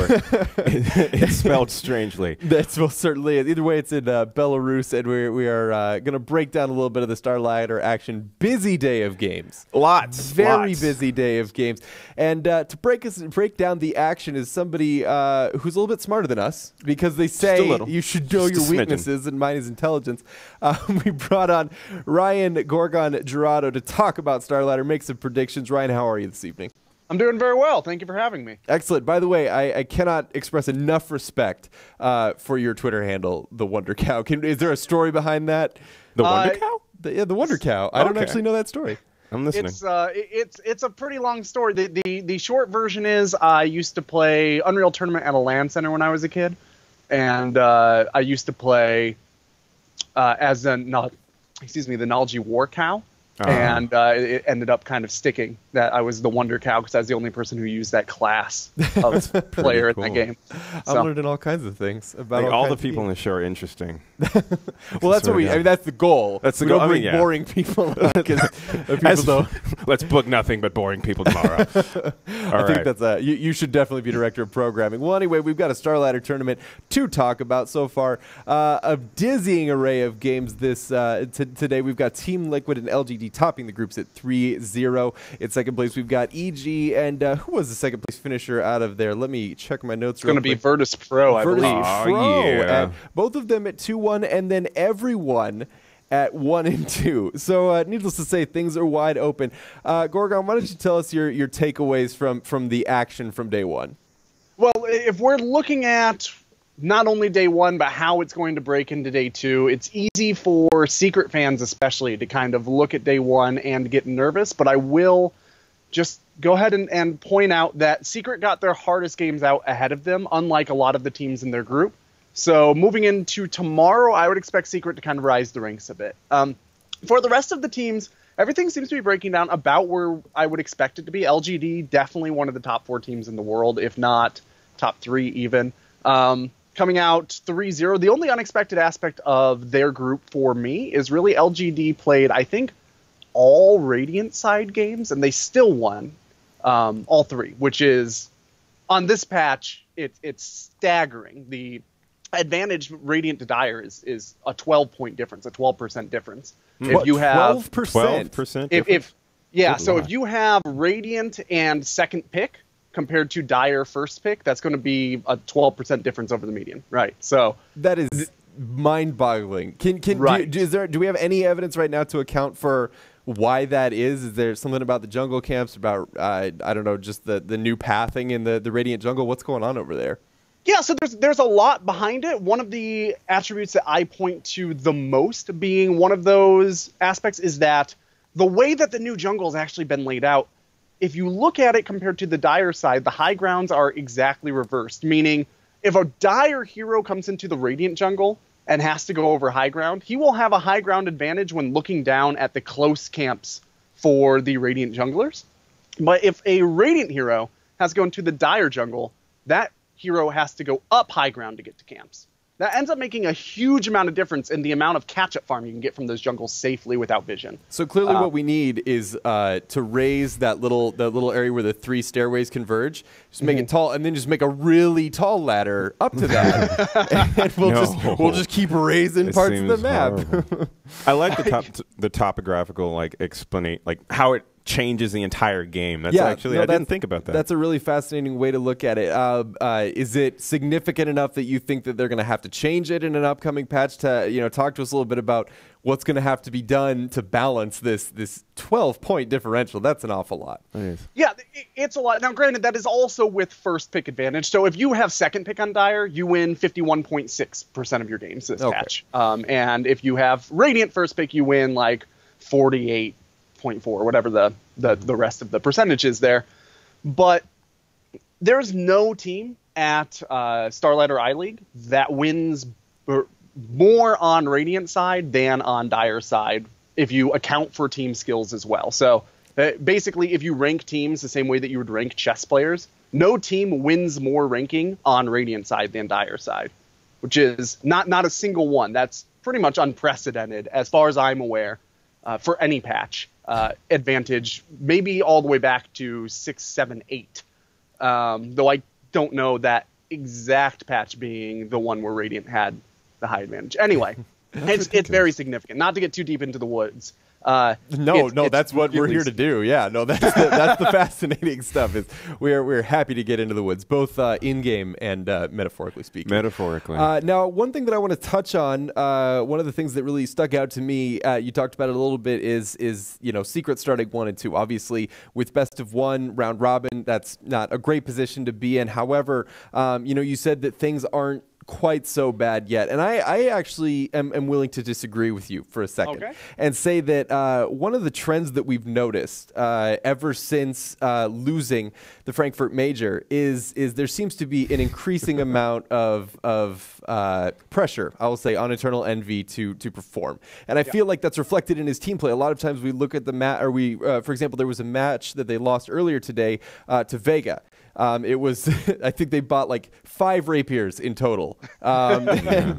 It's spelled strangely. That's most certainly it. Either way, it's in Belarus, and we are going to break down a little bit of the Starladder action. Busy day of games. Very busy day of games. And to break down the action is somebody who's a little bit smarter than us, because they say you should know your weaknesses, and mine is intelligence. We brought on Ryan Gorgon-Gerardo to talk about Starladder, make some predictions. Ryan, how are you this evening? I'm doing very well. Thank you for having me. Excellent. By the way, I cannot express enough respect for your Twitter handle, TheWonderCow. Is there a story behind that? The WonderCow? The WonderCow. I don't actually know that story. I'm listening. It's a pretty long story. The short version is I used to play Unreal Tournament at a LAN center when I was a kid, and I used to play as the Nalji War Cow. And it ended up kind of sticking that I was the Wonder Cow because I was the only person who used that class of player in that game. So. I'm learning all kinds of things about all the people in the show are interesting. Well, that's what that's the goal. That's the goal. Don't bring boring people because people don't. Let's book nothing but boring people tomorrow. I think that's you should definitely be director of programming. Well, anyway, we've got a Starladder tournament to talk about so far. A dizzying array of games this today. We've got Team Liquid and LGD topping the groups at 3-0. In second place, we've got EG, and who was the second place finisher out of there? Let me check my notes. It's going to be Virtus Pro, I believe. And both of them at 2-1, and then everyone at 1 and 2. So needless to say, things are wide open. Gorgon, why don't you tell us your takeaways from the action from day one? Well, if we're looking at not only day one, but how it's going to break into day two, it's easy for Secret fans especially to kind of look at day one and get nervous, but I will just go ahead and point out that Secret got their hardest games out ahead of them, unlike a lot of the teams in their group. So moving into tomorrow, I would expect Secret to kind of rise the ranks a bit. For the rest of the teams, everything seems to be breaking down about where I would expect it to be. LGD, definitely one of the top 4 teams in the world, if not top 3 even. Coming out 3-0, the only unexpected aspect of their group for me is really LGD played, I think, all Radiant side games, and they still won all 3, which is, on this patch, it's staggering. The advantage Radiant to Dire is a 12-point difference, a 12% difference. If you have 12%? If you have Radiant and second pick compared to Dire first pick, that's going to be a 12% difference over the median, right? So that is mind-boggling. Do we have any evidence right now to account for why that is? Is there something about the jungle camps, about I don't know, just the new pathing in the Radiant jungle? What's going on over there? Yeah, so there's a lot behind it. One of the attributes that I point to the most being one of those aspects is that the way that the new jungle has actually been laid out, if you look at it compared to the Dire side, the high grounds are exactly reversed, meaning if a Dire hero comes into the Radiant jungle and has to go over high ground, he will have a high ground advantage when looking down at the close camps for the Radiant junglers. But if a Radiant hero has to go into the Dire jungle, that hero has to go up high ground to get to camps. That ends up making a huge amount of difference in the amount of catch-up farm you can get from those jungles safely without vision. So clearly what we need is to raise that little area where the 3 stairways converge, just make it tall, and then just make a really tall ladder up to that. And we'll just keep raising parts of the map. I like the topographical explanation, how it changes the entire game. That's I didn't think about that. That's a really fascinating way to look at it. Is it significant enough that you think that they're going to have to change it in an upcoming patch? To talk to us a little bit about what's going to have to be done to balance this 12-point differential. That's an awful lot. Yeah, it's a lot. Now, granted, that is also with first pick advantage. So if you have second pick on Dire, you win 51.6% of your games this patch. And if you have Radiant first pick, you win like 48.4, whatever the rest of the percentage is there. But there's no team at Starladder I-League that wins more on Radiant side than on Dire side if you account for team skills as well. So basically, if you rank teams the same way that you would rank chess players, no team wins more ranking on Radiant side than Dire side, which is not a single one. That's pretty much unprecedented as far as I'm aware for any patch. Advantage maybe all the way back to 6, 7, 8. Though I don't know that exact patch being the one where Radiant had the high advantage. Anyway, it's very significant. Not to get too deep into the woods. No, that's what we're here to do. Yeah, no, that's the fascinating stuff. Is we're happy to get into the woods, both in game and metaphorically speaking. Metaphorically. Now, one thing that I want to touch on, one of the things that really stuck out to me, you talked about it a little bit, is Secret starting 1 and 2. Obviously, with best of 1 round robin, that's not a great position to be in. However, you said that things aren't quite so bad yet. And I actually am willing to disagree with you for a second and say that one of the trends that we've noticed ever since losing the Frankfurt Major is there seems to be an increasing amount of pressure, I will say, on Eternal Envy to perform. And I feel like that's reflected in his team play. A lot of times we look at the match, or for example, there was a match that they lost earlier today to Vega. It was, I think they bought like 5 rapiers in total. And,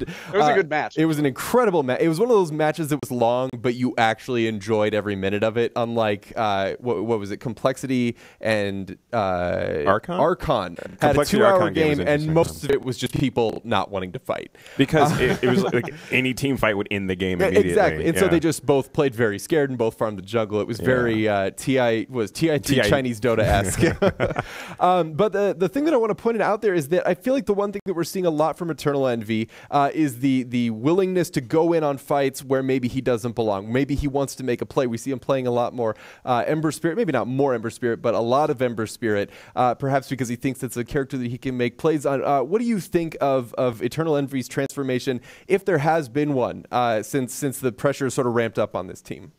it was a good match. It was an incredible match. It was one of those matches that was long, but you actually enjoyed every minute of it. Unlike, what was it, Complexity and Archon? Archon had a 2-hour game, and most of it was just people not wanting to fight. Because it was like any team fight would end the game immediately. Exactly. And so they just both played very scared and both farmed the jungle. It was very TIT Chinese Dota-esque. But the thing that I want to point out there is that I feel like the one thing that we're seeing a lot from Eternal Envy is the willingness to go in on fights where maybe he doesn't belong. Maybe he wants to make a play. We see him playing a lot more Ember Spirit, maybe not more Ember Spirit, but a lot of Ember Spirit, perhaps because he thinks it's a character that he can make plays on. What do you think of Eternal Envy's transformation, if there has been one, since the pressure sort of ramped up on this team?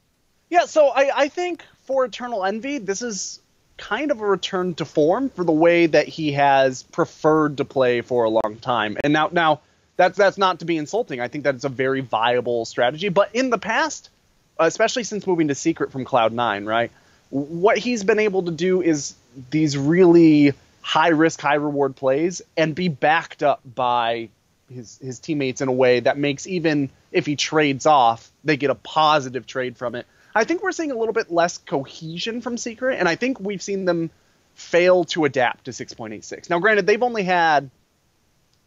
Yeah, so I think for Eternal Envy, this is kind of a return to form for the way that he has preferred to play for a long time. And now that's not to be insulting. I think that it's a very viable strategy. But in the past, especially since moving to Secret from Cloud9, right, what he's been able to do is these really high-risk, high-reward plays and be backed up by his teammates in a way that makes, even if he trades off, they get a positive trade from it. I think we're seeing a little bit less cohesion from Secret, and I think we've seen them fail to adapt to 6.86. Now, granted, they've only had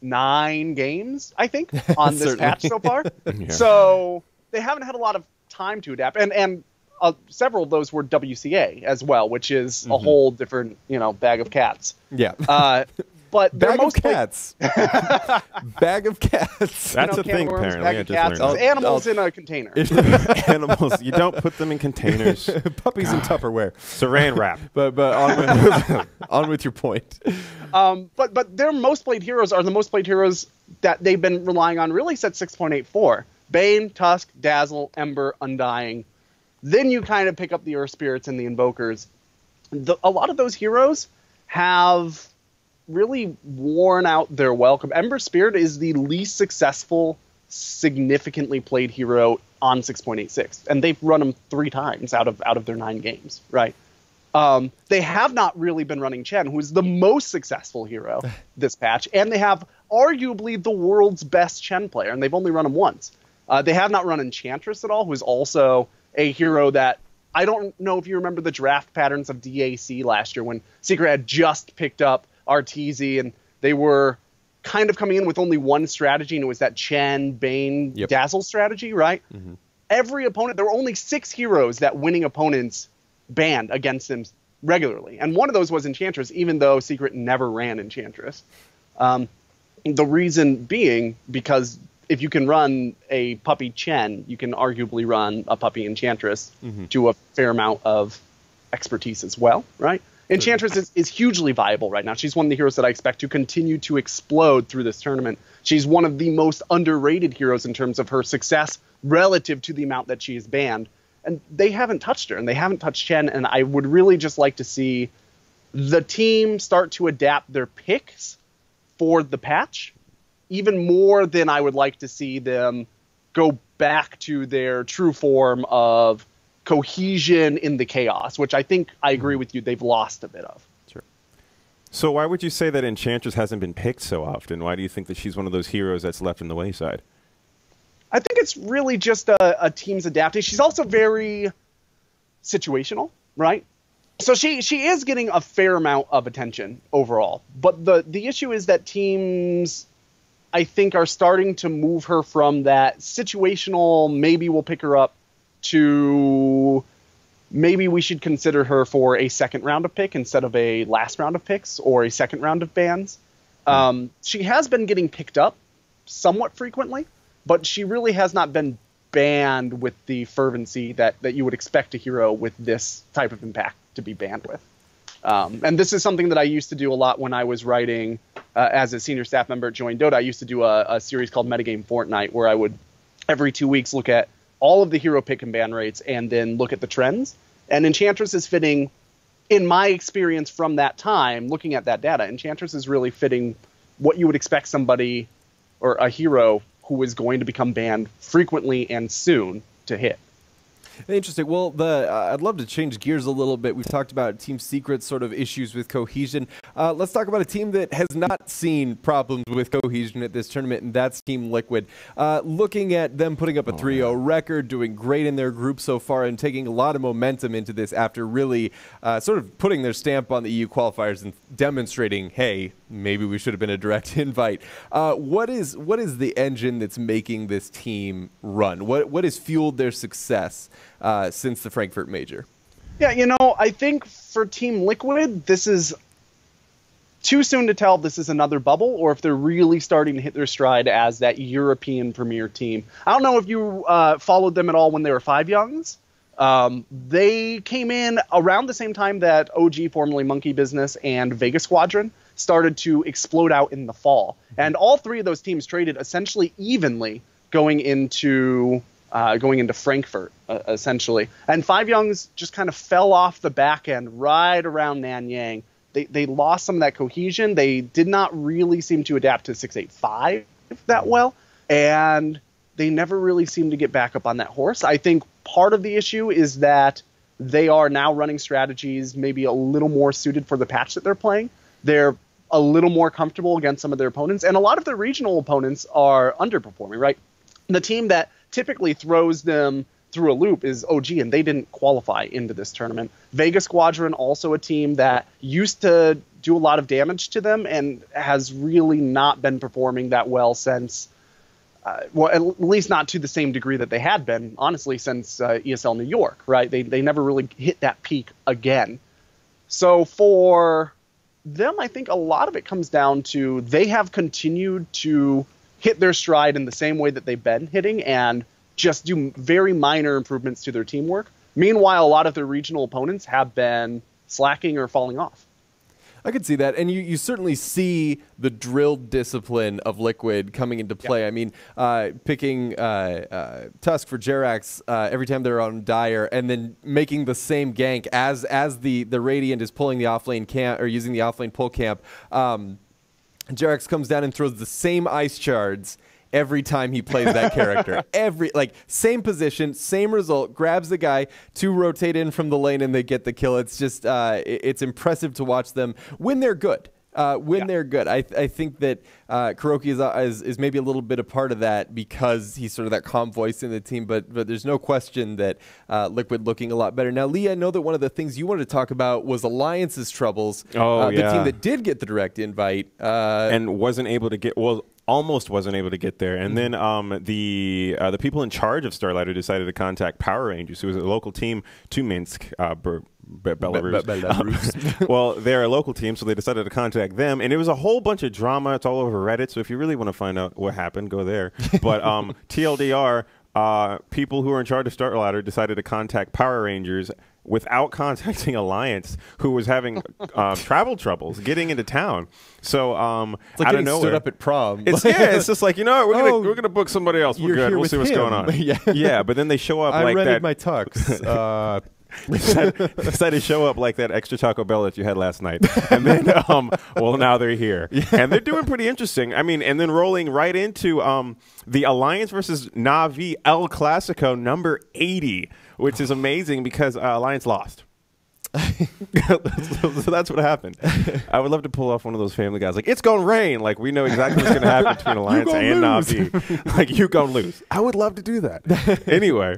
9 games, I think, on this patch so far. So they haven't had a lot of time to adapt. And several of those were WCA as well, which is a whole different, bag of cats. Yeah. But bag of cats. Bag of cats. That's a thing, apparently. Bag of cats. Animals in a container. Animals. You don't put them in containers. Puppies in Tupperware. Saran wrap. But on with your point. But their most played heroes are the most played heroes that they've been relying on really since 6.84. Bane, Tusk, Dazzle, Ember, Undying. Then you kind of pick up the Earth Spirits and the Invokers. A lot of those heroes have really worn out their welcome. Ember Spirit is the least successful, significantly played hero on 6.86, and they've run him 3 times out of their 9 games, right? They have not really been running Chen, who is the most successful hero this patch, and they have arguably the world's best Chen player, and they've only run him once. They have not run Enchantress at all, who is also a hero that I don't know if you remember the draft patterns of DAC last year when Secret had just picked up Arteezy, and they were kind of coming in with only one strategy, and it was that Chen, Bane, Dazzle strategy, right? Every opponent, there were only 6 heroes that winning opponents banned against them regularly. And one of those was Enchantress, even though Secret never ran Enchantress. The reason being because if you can run a puppy Chen, you can arguably run a puppy Enchantress to a fair amount of expertise as well, right? Enchantress is hugely viable right now. She's one of the heroes that I expect to continue to explode through this tournament. She's one of the most underrated heroes in terms of her success relative to the amount that she is banned. And they haven't touched her, and they haven't touched Chen, and I would really just like to see the team start to adapt their picks for the patch, even more than I would like to see them go back to their true form of cohesion in the chaos, which I think, I agree with you, they've lost a bit of. Sure. So why would you say that Enchantress hasn't been picked so often? Why do you think that she's one of those heroes that's left in the wayside? I think it's really just a team's adapting. She's also very situational, right? So she is getting a fair amount of attention overall. But the issue is that teams, I think, are starting to move her from that situational, maybe we'll pick her up, to maybe we should consider her for a second round of pick instead of a last round of picks or a second round of bans. She has been getting picked up somewhat frequently, but she really has not been banned with the fervency that you would expect a hero with this type of impact to be banned with. And this is something that I used to do a lot when I was writing as a senior staff member at Join Dota. I used to do a series called Metagame Fortnite where I would every 2 weeks look at all of the hero pick and ban rates and then look at the trends. And Enchantress is fitting, in my experience from that time, looking at that data, Enchantress is really fitting what you would expect somebody or a hero who is going to become banned frequently and soon to hit. Interesting. Well, I'd love to change gears a little bit. We've talked about Team Secret's sort of issues with cohesion. Let's talk about a team that has not seen problems with cohesion at this tournament, and that's Team Liquid. Looking at them putting up a 3-0 record, doing great in their group so far, and taking a lot of momentum into this after really sort of putting their stamp on the EU qualifiers and demonstrating, hey, maybe we should have been a direct invite. What is the engine that's making this team run? What has fueled their success since the Frankfurt Major? Yeah, I think for Team Liquid, this is too soon to tell if this is another bubble or if they're really starting to hit their stride as that European premier team. I don't know if you followed them at all when they were 5youngs. They came in around the same time that OG, formerly Monkey Business, and Vega Squadron started to explode out in the fall. And all three of those teams traded essentially evenly going into Frankfurt, essentially. And 5youngs just kind of fell off the back end right around Nanyang. They lost some of that cohesion. They did not really seem to adapt to 685 that well. And they never really seemed to get back up on that horse. I think part of the issue is that they are now running strategies maybe a little more suited for the patch that they're playing. They're a little more comfortable against some of their opponents. And a lot of their regional opponents are underperforming, right? The team that typically throws them through a loop is OG, and they didn't qualify into this tournament. Vega Squadron, also a team that used to do a lot of damage to them and has really not been performing that well since, well, at least not to the same degree that they had been, honestly, since ESL New York, right? They never really hit that peak again. So for them, I think a lot of it comes down to they have continued to hit their stride in the same way that they've been hitting and just do very minor improvements to their teamwork. Meanwhile, a lot of their regional opponents have been slacking or falling off. I could see that, and you certainly see the drilled discipline of Liquid coming into play. Yep. I mean, picking Tusk for Jerax every time they're on Dire, and then making the same gank as the Radiant is pulling the offlane camp or using the offlane pull camp. Jerax comes down and throws the same ice shards every time he plays that character. Same position, same result, grabs the guy, 2 rotate in from the lane, and they get the kill. It's just, it's impressive to watch them when they're good. They're good. I think that Kuroki is maybe a little bit a part of that because he's sort of that calm voice in the team, but there's no question that Liquid looking a lot better. Now, Lee, I know that one of the things you wanted to talk about was Alliance's troubles. The team that did get the direct invite. And wasn't able to get, well, almost wasn't able to get there. And then the people in charge of Starladder decided to contact Power Rangers, who was a local team to Minsk, Belarus. Belarus. Well, they're a local team, so they decided to contact them, and it was a whole bunch of drama. It's all over Reddit, so if you really want to find out what happened, go there. But TLDR, people who are in charge of Starladder decided to contact Power Rangers without contacting Alliance, who was having travel troubles getting into town. So it's like out of nowhere, stood up at prom. it's just like, you know what, we're gonna book somebody else. We're good. We'll see what's going on. Yeah, but then they show up I like rented that. my tux. Decided to show up like that extra Taco Bell that you had last night, and then well, now they're here, and they're doing pretty interesting. I mean, and then rolling right into the Alliance versus Na'Vi El Clasico number 80, which is amazing because Alliance lost. So that's what happened. I would love to pull off one of those Family Guys, like, it's gonna rain, like we know exactly what's gonna happen between Alliance and Na'Vi. Like, you gonna lose. I would love to do that. Anyway,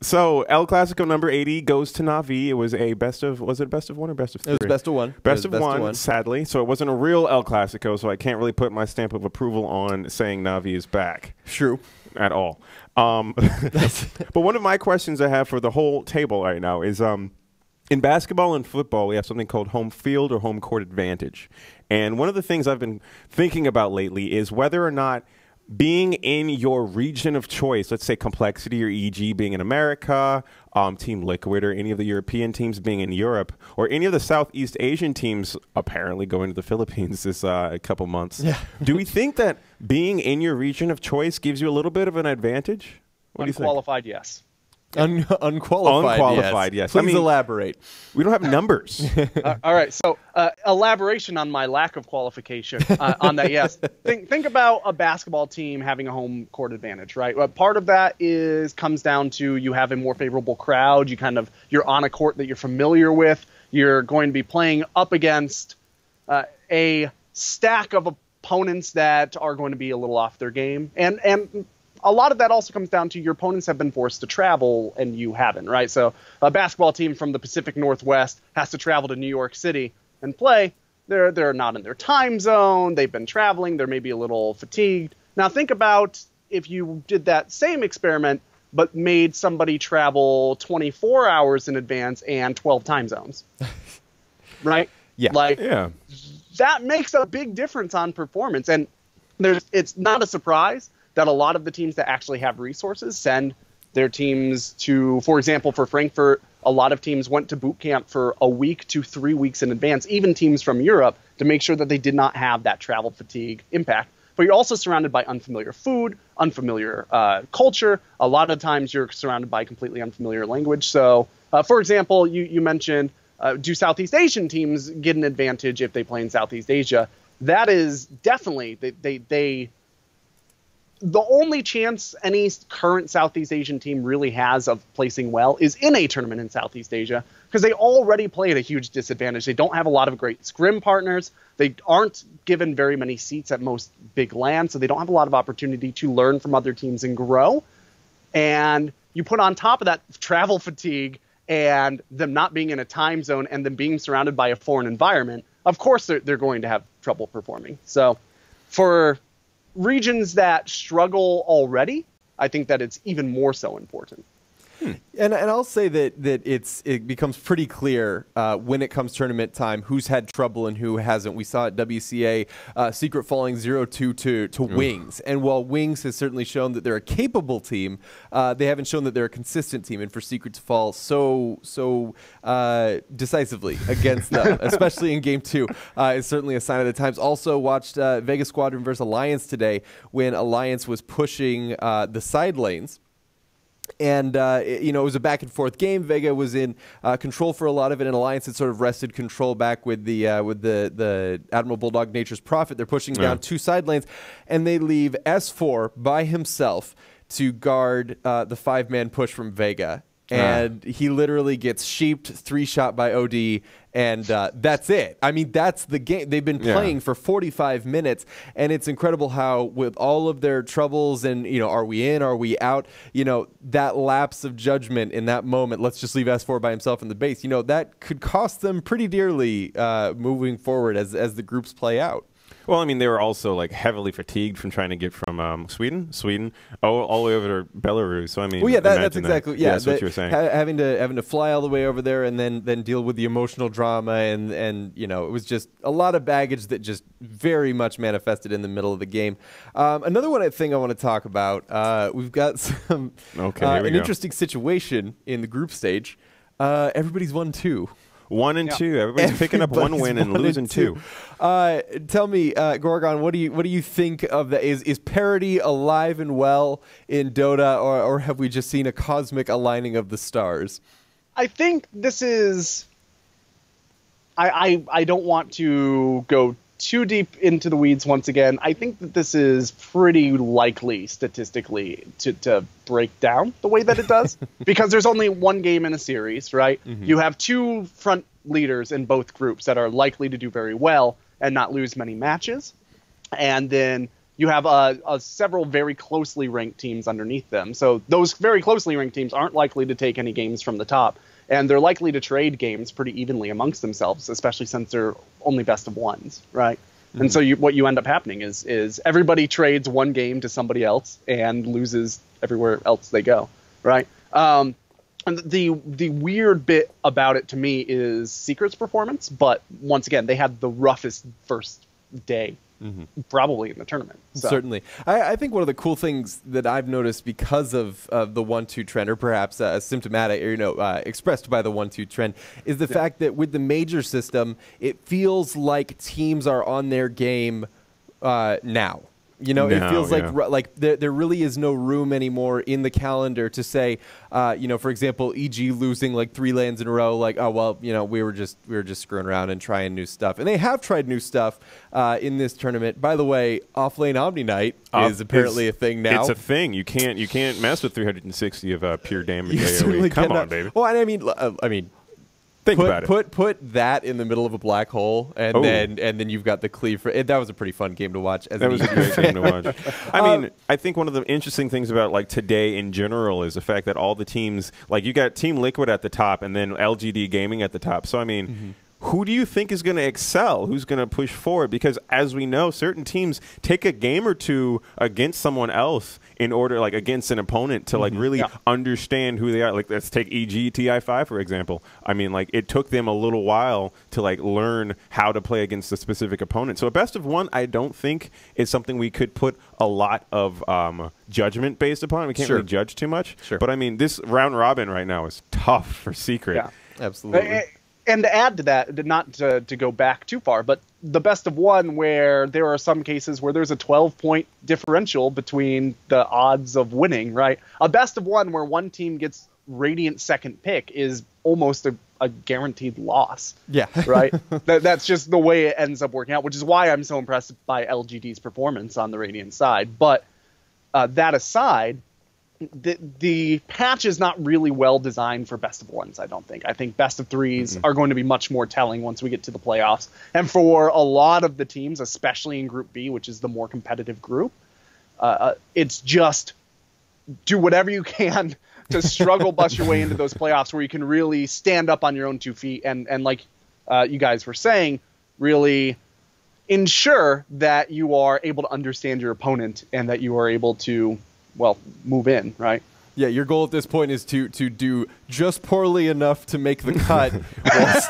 so El Clasico number 80 goes to Na'Vi. It was a best of one or best of three? It was best of one. Best of one, sadly. So it wasn't a real El Clasico, so I can't really put my stamp of approval on saying Na'Vi is back. True. At all. But one of my questions I have for the whole table right now is in basketball and football, we have something called home field or home court advantage. And one of the things I've been thinking about lately is whether or not being in your region of choice, let's say Complexity or EG being in America, Team Liquid or any of the European teams being in Europe, or any of the Southeast Asian teams apparently going to the Philippines this couple months. Yeah. Do we think that being in your region of choice gives you a little bit of an advantage? What do you think? Unqualified, yes. Unqualified, yes. Please elaborate. We don't have numbers. All right, so elaboration on my lack of qualification on that, yes. Think about a basketball team having a home court advantage, right? Part of that comes down to you have a more favorable crowd. You're on a court that you're familiar with. You're going to be playing up against a stack of opponents that are going to be a little off their game. And a lot of that also comes down to your opponents have been forced to travel and you haven't, right? So a basketball team from the Pacific Northwest has to travel to New York City and play. They're not in their time zone. They've been traveling. They're maybe a little fatigued. Now think about if you did that same experiment but made somebody travel 24 hours in advance and 12 time zones, right? Yeah. That makes a big difference on performance. And it's not a surprise that a lot of the teams that actually have resources send their teams to, for example, for Frankfurt, a lot of teams went to boot camp for a week to 3 weeks in advance, even teams from Europe, to make sure that they did not have that travel fatigue impact. But you're also surrounded by unfamiliar food, unfamiliar culture. A lot of times you're surrounded by completely unfamiliar language. So, for example, you mentioned, do Southeast Asian teams get an advantage if they play in Southeast Asia? That is definitely, the only chance any current Southeast Asian team really has of placing well is in a tournament in Southeast Asia, because they already play at a huge disadvantage. They don't have a lot of great scrim partners. They aren't given very many seats at most big LAN, so they don't have a lot of opportunity to learn from other teams and grow. And you put on top of that travel fatigue and them not being in a time zone and them being surrounded by a foreign environment, of course they're going to have trouble performing. So for regions that struggle already, I think that it's even more so important. And I'll say that it becomes pretty clear when it comes tournament time who's had trouble and who hasn't. We saw at WCA Secret falling 0-2 to Wings. And while Wings has certainly shown that they're a capable team, they haven't shown that they're a consistent team. And for Secret to fall so decisively against them, especially in Game 2, is certainly a sign of the times. Also watched Vegas Squadron versus Alliance today when Alliance was pushing the side lanes. And, it was a back-and-forth game. Vega was in control for a lot of it, and Alliance had sort of wrested control back with the Admiral Bulldog Nature's Prophet. They're pushing down two side lanes, and they leave S4 by himself to guard the five-man push from Vega. And he literally gets sheeped, 3-shot by OD, and that's it. I mean, that's the game. They've been playing for 45 minutes, and it's incredible how, with all of their troubles and, are we in, are we out, that lapse of judgment in that moment, let's just leave S4 by himself in the base, that could cost them pretty dearly moving forward as the groups play out. Well, I mean, they were also like heavily fatigued from trying to get from Sweden, all the way over to Belarus. So I mean, well, yeah, that's exactly that's what you were saying. Having to fly all the way over there and then deal with the emotional drama and you know, it was just a lot of baggage that just very much manifested in the middle of the game. Another thing I want to talk about. We've got some an interesting situation in the group stage. Everybody's 1-2. 1 and 2. Everybody's picking up one win and losing two. Tell me, Gorgon, what do you think of that? Is parity alive and well in Dota, or have we just seen a cosmic aligning of the stars? I think this is. I don't want to go too deep into the weeds once again. I think that this is pretty likely statistically to break down the way that it does because there's only one game in a series, right? Mm-hmm. You have two front leaders in both groups that are likely to do very well and not lose many matches. And then you have several very closely ranked teams underneath them. So those very closely ranked teams aren't likely to take any games from the top. And they're likely to trade games pretty evenly amongst themselves, especially since they're only best of ones, right? Mm-hmm. And so what you end up happening is everybody trades one game to somebody else and loses everywhere else they go, right? And the weird bit about it to me is Secret's performance, but once again, they had the roughest first day. Mm-hmm. Probably in the tournament. So. Certainly. I think one of the cool things that I've noticed because of the 1-2 trend, or perhaps symptomatic, or, you know, expressed by the 1-2 trend, is the fact that with the major system, it feels like teams are on their game now. You know, it feels like there really is no room anymore in the calendar to say, you know, for example, EG losing like 3 lands in a row, like, oh well, you know, we were just screwing around and trying new stuff, and they have tried new stuff in this tournament. By the way, offlane Omni Knight is apparently a thing now. It's a thing. You can't mess with 360 of pure damage AoE. Come on, baby. Well, and I mean. Think about it. Put that in the middle of a black hole, and then you've got the cleave. That was a pretty fun game to watch. That was a great game to watch. I mean, I think one of the interesting things about like today in general is the fact that all the teams, like you got Team Liquid at the top, and then LGD Gaming at the top. So I mean. Mm-hmm. Who do you think is going to excel? Who's going to push forward? Because as we know, certain teams take a game or two against someone else in order, like against an opponent, to like really understand who they are. Like let's take EG TI5 for example. I mean, like it took them a little while to like learn how to play against a specific opponent. So a best of one, I don't think is something we could put a lot of judgment based upon. We can't really judge too much. Sure. But I mean, this round robin right now is tough for Secret. Yeah, absolutely. And to add to that, not to go back too far, but the best of one where there are some cases where there's a 12-point differential between the odds of winning, right? A best of one where one team gets Radiant second pick is almost a guaranteed loss. Yeah. Right? That's just the way it ends up working out, which is why I'm so impressed by LGD's performance on the Radiant side. But that aside, the patch is not really well designed for best of ones, I don't think. I think best of threes are going to be much more telling once we get to the playoffs. And for a lot of the teams, especially in Group B, which is the more competitive group, it's just do whatever you can to struggle bust your way into those playoffs where you can really stand up on your own 2 feet and like you guys were saying, really ensure that you are able to understand your opponent and that you are able to move in, right? Yeah, your goal at this point is to do just poorly enough to make the cut while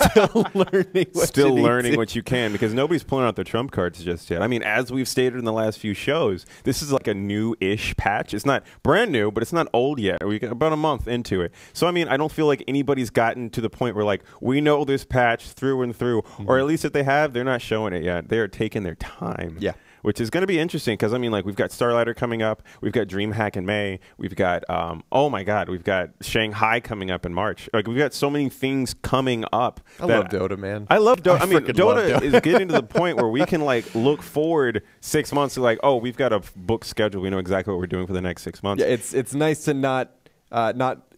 still learning what you can, because nobody's pulling out their trump cards just yet. I mean, as we've stated in the last few shows, this is like a new-ish patch. It's not brand new, but it's not old yet. We're about a month into it. So, I mean, I don't feel like anybody's gotten to the point where, like, we know this patch through and through, or at least if they have, they're not showing it yet. They're taking their time. Yeah. Which is going to be interesting because, I mean, like, we've got Starladder coming up. We've got DreamHack in May. We've got, oh, my God, we've got Shanghai coming up in March. Like, we've got so many things coming up. I love Dota, man. I love Dota. I mean, Dota is getting to the point where we can, like, look forward 6 months to, like, oh, we've got a book schedule. We know exactly what we're doing for the next 6 months. Yeah, it's nice to not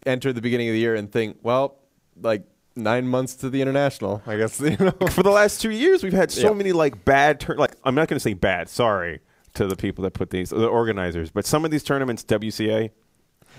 enter the beginning of the year and think, well, like, 9 months to the international, I guess. You know? For the last 2 years, we've had so many like bad like I'm not going to say bad, sorry to the people that put these, the organizers, but some of these tournaments, WCA,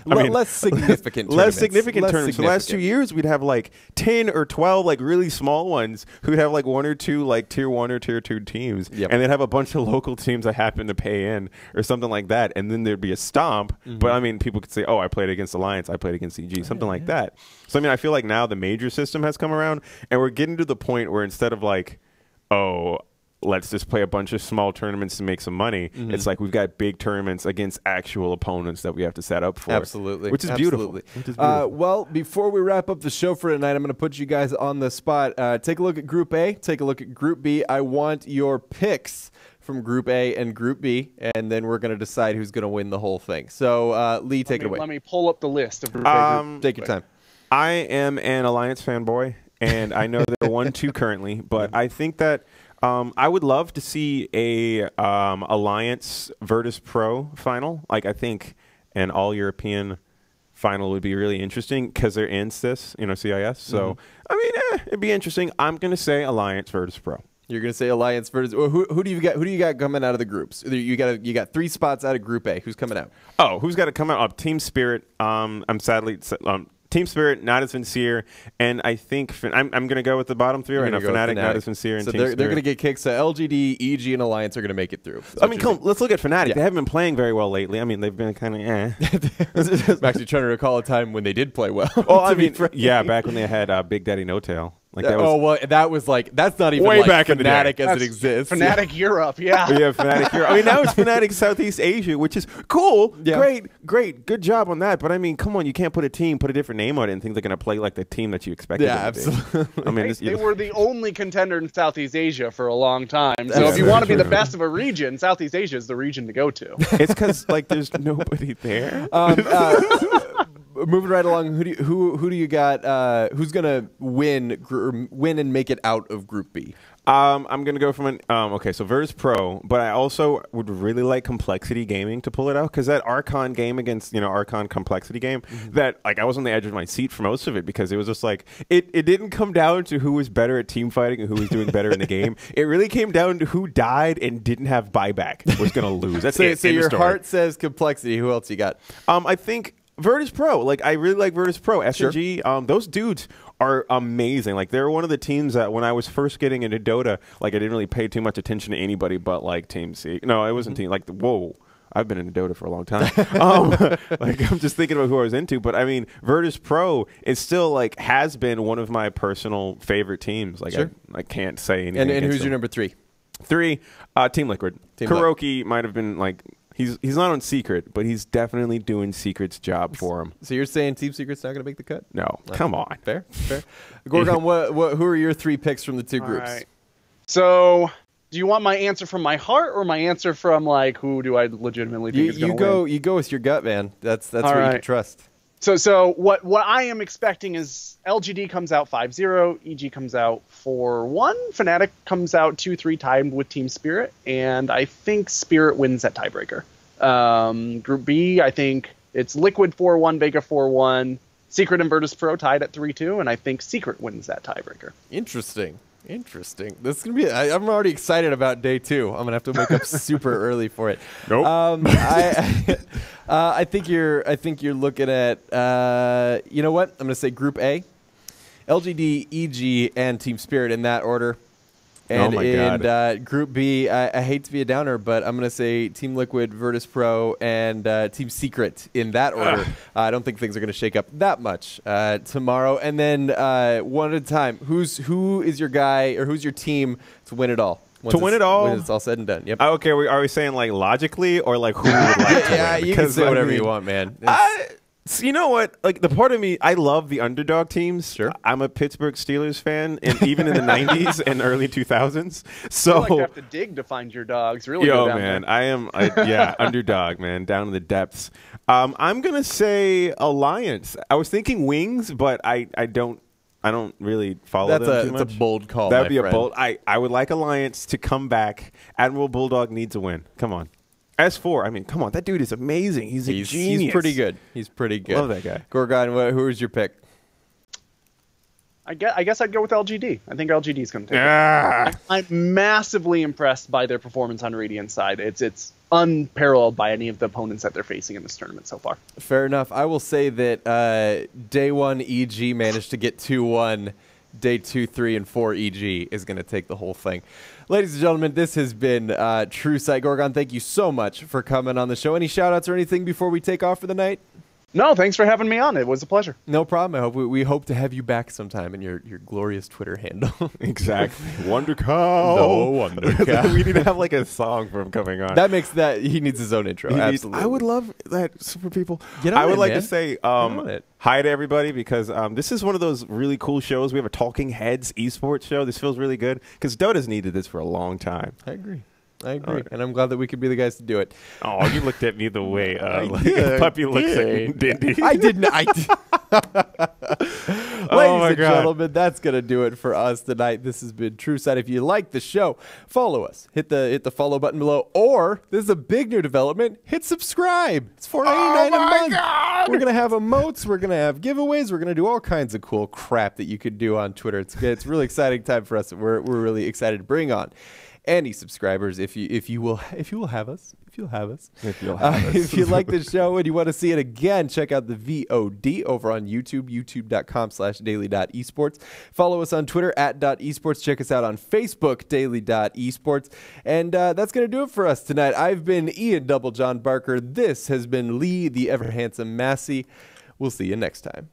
less significant tournaments. tournaments. The last 2 years, we'd have like 10 or 12 like really small ones who'd have like 1 or 2 like tier 1 or tier 2 teams, and they'd have a bunch of local teams that happen to pay in or something like that, and then there'd be a stomp. But I mean, people could say, "Oh, I played against Alliance, I played against EG," something like that. So I mean, I feel like now the major system has come around, and we're getting to the point where instead of like, "Oh, let's just play a bunch of small tournaments to make some money," it's like we've got big tournaments against actual opponents that we have to set up for. Absolutely. Which is beautiful. Well, before we wrap up the show for tonight, I'm going to put you guys on the spot. Take a look at Group A. Take a look at Group B. I want your picks from Group A and Group B, and then we're going to decide who's going to win the whole thing. So, Lee, take it away. Let me pull up the list of Group A. Take your time. I am an Alliance fanboy, and I know they're 1-2 currently, but I think that I would love to see a Alliance Virtus Pro final. Like, I think an all-European final would be really interesting because they're in CIS, CIS. So, I mean, it'd be interesting. I'm going to say Alliance Virtus Pro. You're going to say Alliance Virtus. Who do you got? Who do you got coming out of the groups? You got 3 spots out of Group A. Who's coming out? Oh, who's got to come out? Team Spirit. I'm sadly. Team Spirit, not as sincere, and I think I'm going to go with the bottom 3 right now. Fnatic, not as sincere, and so Team Spirit. They're going to get kicked. So LGD, EG, and Alliance are going to make it through. I mean, let's look at Fnatic. Yeah. They haven't been playing very well lately. I mean, they've been kind of I'm actually trying to recall a time when they did play well. Well, I mean, yeah, back when they had Big Daddy No Tail. Like that was, that was like, that's not even way like back Fnatic in as it exists. Fnatic Europe, yeah. Fnatic Europe. I mean, now it's Fnatic Southeast Asia, which is cool. Yeah. Great. Good job on that. But I mean, come on, you can't put a different name on it and think they're going to play like the team that you expected them to absolutely. I mean, they were the only contender in Southeast Asia for a long time. So if you want to be the best of a region, Southeast Asia is the region to go to. It's because like there's nobody there. Moving right along, who do you got? Who's gonna win and make it out of Group B? I'm gonna go from so Virtus Pro, but I also would really like Complexity Gaming to pull it out because that Archon game against Archon Complexity game that like I was on the edge of my seat for most of it because it was just like it didn't come down to who was better at team fighting and who was doing better in the game. It really came down to who died and didn't have buyback was gonna lose. That's it. So your heart says Complexity. Who else you got? I think Virtus Pro. Like I really like Virtus Pro. SNG. Sure. Those dudes are amazing. Like they're one of the teams that when I was first getting into Dota, like I didn't really pay too much attention to anybody but like Team C. No, it wasn't Team. Like whoa. I've been into Dota for a long time. Like I'm just thinking about who I was into, but I mean, Virtus Pro is still like has been one of my personal favorite teams. Like sure. I can't say anything. And who's your number 3? 3, Team Liquid. Kuroki might have been like. He's not on Secret, but he's definitely doing Secret's job for him. So you're saying Team Secret's not going to make the cut? No, come on. Fair. Gorgon, who are your 3 picks from the 2 groups? All right. So, do you want my answer from my heart or my answer from like who do I legitimately think is going to win? You go with your gut, man. That's what you can trust. So what I am expecting is LGD comes out 5-0, EG comes out 4-1, Fnatic comes out 2-3 timed with Team Spirit, and I think Spirit wins that tiebreaker. Group B, I think it's Liquid 4-1, Vega 4-1, Secret and Virtus Pro tied at 3-2, and I think Secret wins that tiebreaker. Interesting. This is gonna be. I'm already excited about day 2. I'm gonna have to wake up super early for it. Nope. I think you're looking at. You know what? I'm gonna say Group A, LGD, EG, and Team Spirit in that order. And in Group B, I hate to be a downer, but I'm going to say Team Liquid, Virtus Pro, and Team Secret in that order. I don't think things are going to shake up that much tomorrow. And then one at a time, who is your guy or who's your team to win it all? When it's all said and done. Yep. Okay, are we saying like logically or like who would like to win? You can say whatever you want, man. So you know what? Like the part of me, I love the underdog teams. Sure. I'm a Pittsburgh Steelers fan, and even in the '90s and early 2000s. So you have to dig to find your dogs. Really, man, there. I am. Underdog, man, down in the depths. I'm gonna say Alliance. I was thinking Wings, but I don't really follow them too much. That's a bold call. That'd be a bold. I would like Alliance to come back. Admiral Bulldog needs a win. Come on. S4, I mean, come on, that dude is amazing. He's a genius. He's pretty good. Love that guy. Gorgon, who's your pick? I guess I'd go with LGD. I think LGD is going to take it. I'm massively impressed by their performance on Radiant's side. It's unparalleled by any of the opponents that they're facing in this tournament so far. Fair enough. I will say that day 1 EG managed to get 2-1. Day 2, 3, and 4 EG is going to take the whole thing. Ladies and gentlemen, this has been True Sight. Gorgon, thank you so much for coming on the show. Any shout-outs or anything before we take off for the night? No, thanks for having me on. It was a pleasure. No problem. We hope to have you back sometime in your glorious Twitter handle. Exactly. WonderCow. TheWonderCow. We need to have like a song for him coming on. That makes that he needs his own intro. Absolutely. I would love that, super people. Get on I would it, like man. to say Get on it. hi to everybody because this is one of those really cool shows. We have a Talking Heads esports show. This feels really good because Dota's needed this for a long time. I agree. And I'm glad that we could be the guys to do it. Oh, you looked at me the way like a puppy looks at Dindy. I didn't. Ladies my and God. gentlemen, that's going to do it for us tonight. This has been True Sight. If you like the show, follow us. Hit the follow button below. Or, this is a big new development, hit subscribe. It's $4.99 a month. God. We're going to have emotes. We're going to have giveaways. We're going to do all kinds of cool crap that you could do on Twitter. It's a really exciting time for us that we're really excited to bring on. Any subscribers, if you will have us. If you like the show and you want to see it again, check out the VOD over on YouTube, youtube.com/daily.esports. Follow us on Twitter @.esports. Check us out on Facebook, daily.esports. And that's going to do it for us tonight. I've been Ian Double John Barker. This has been Lee, the ever handsome Massey. We'll see you next time.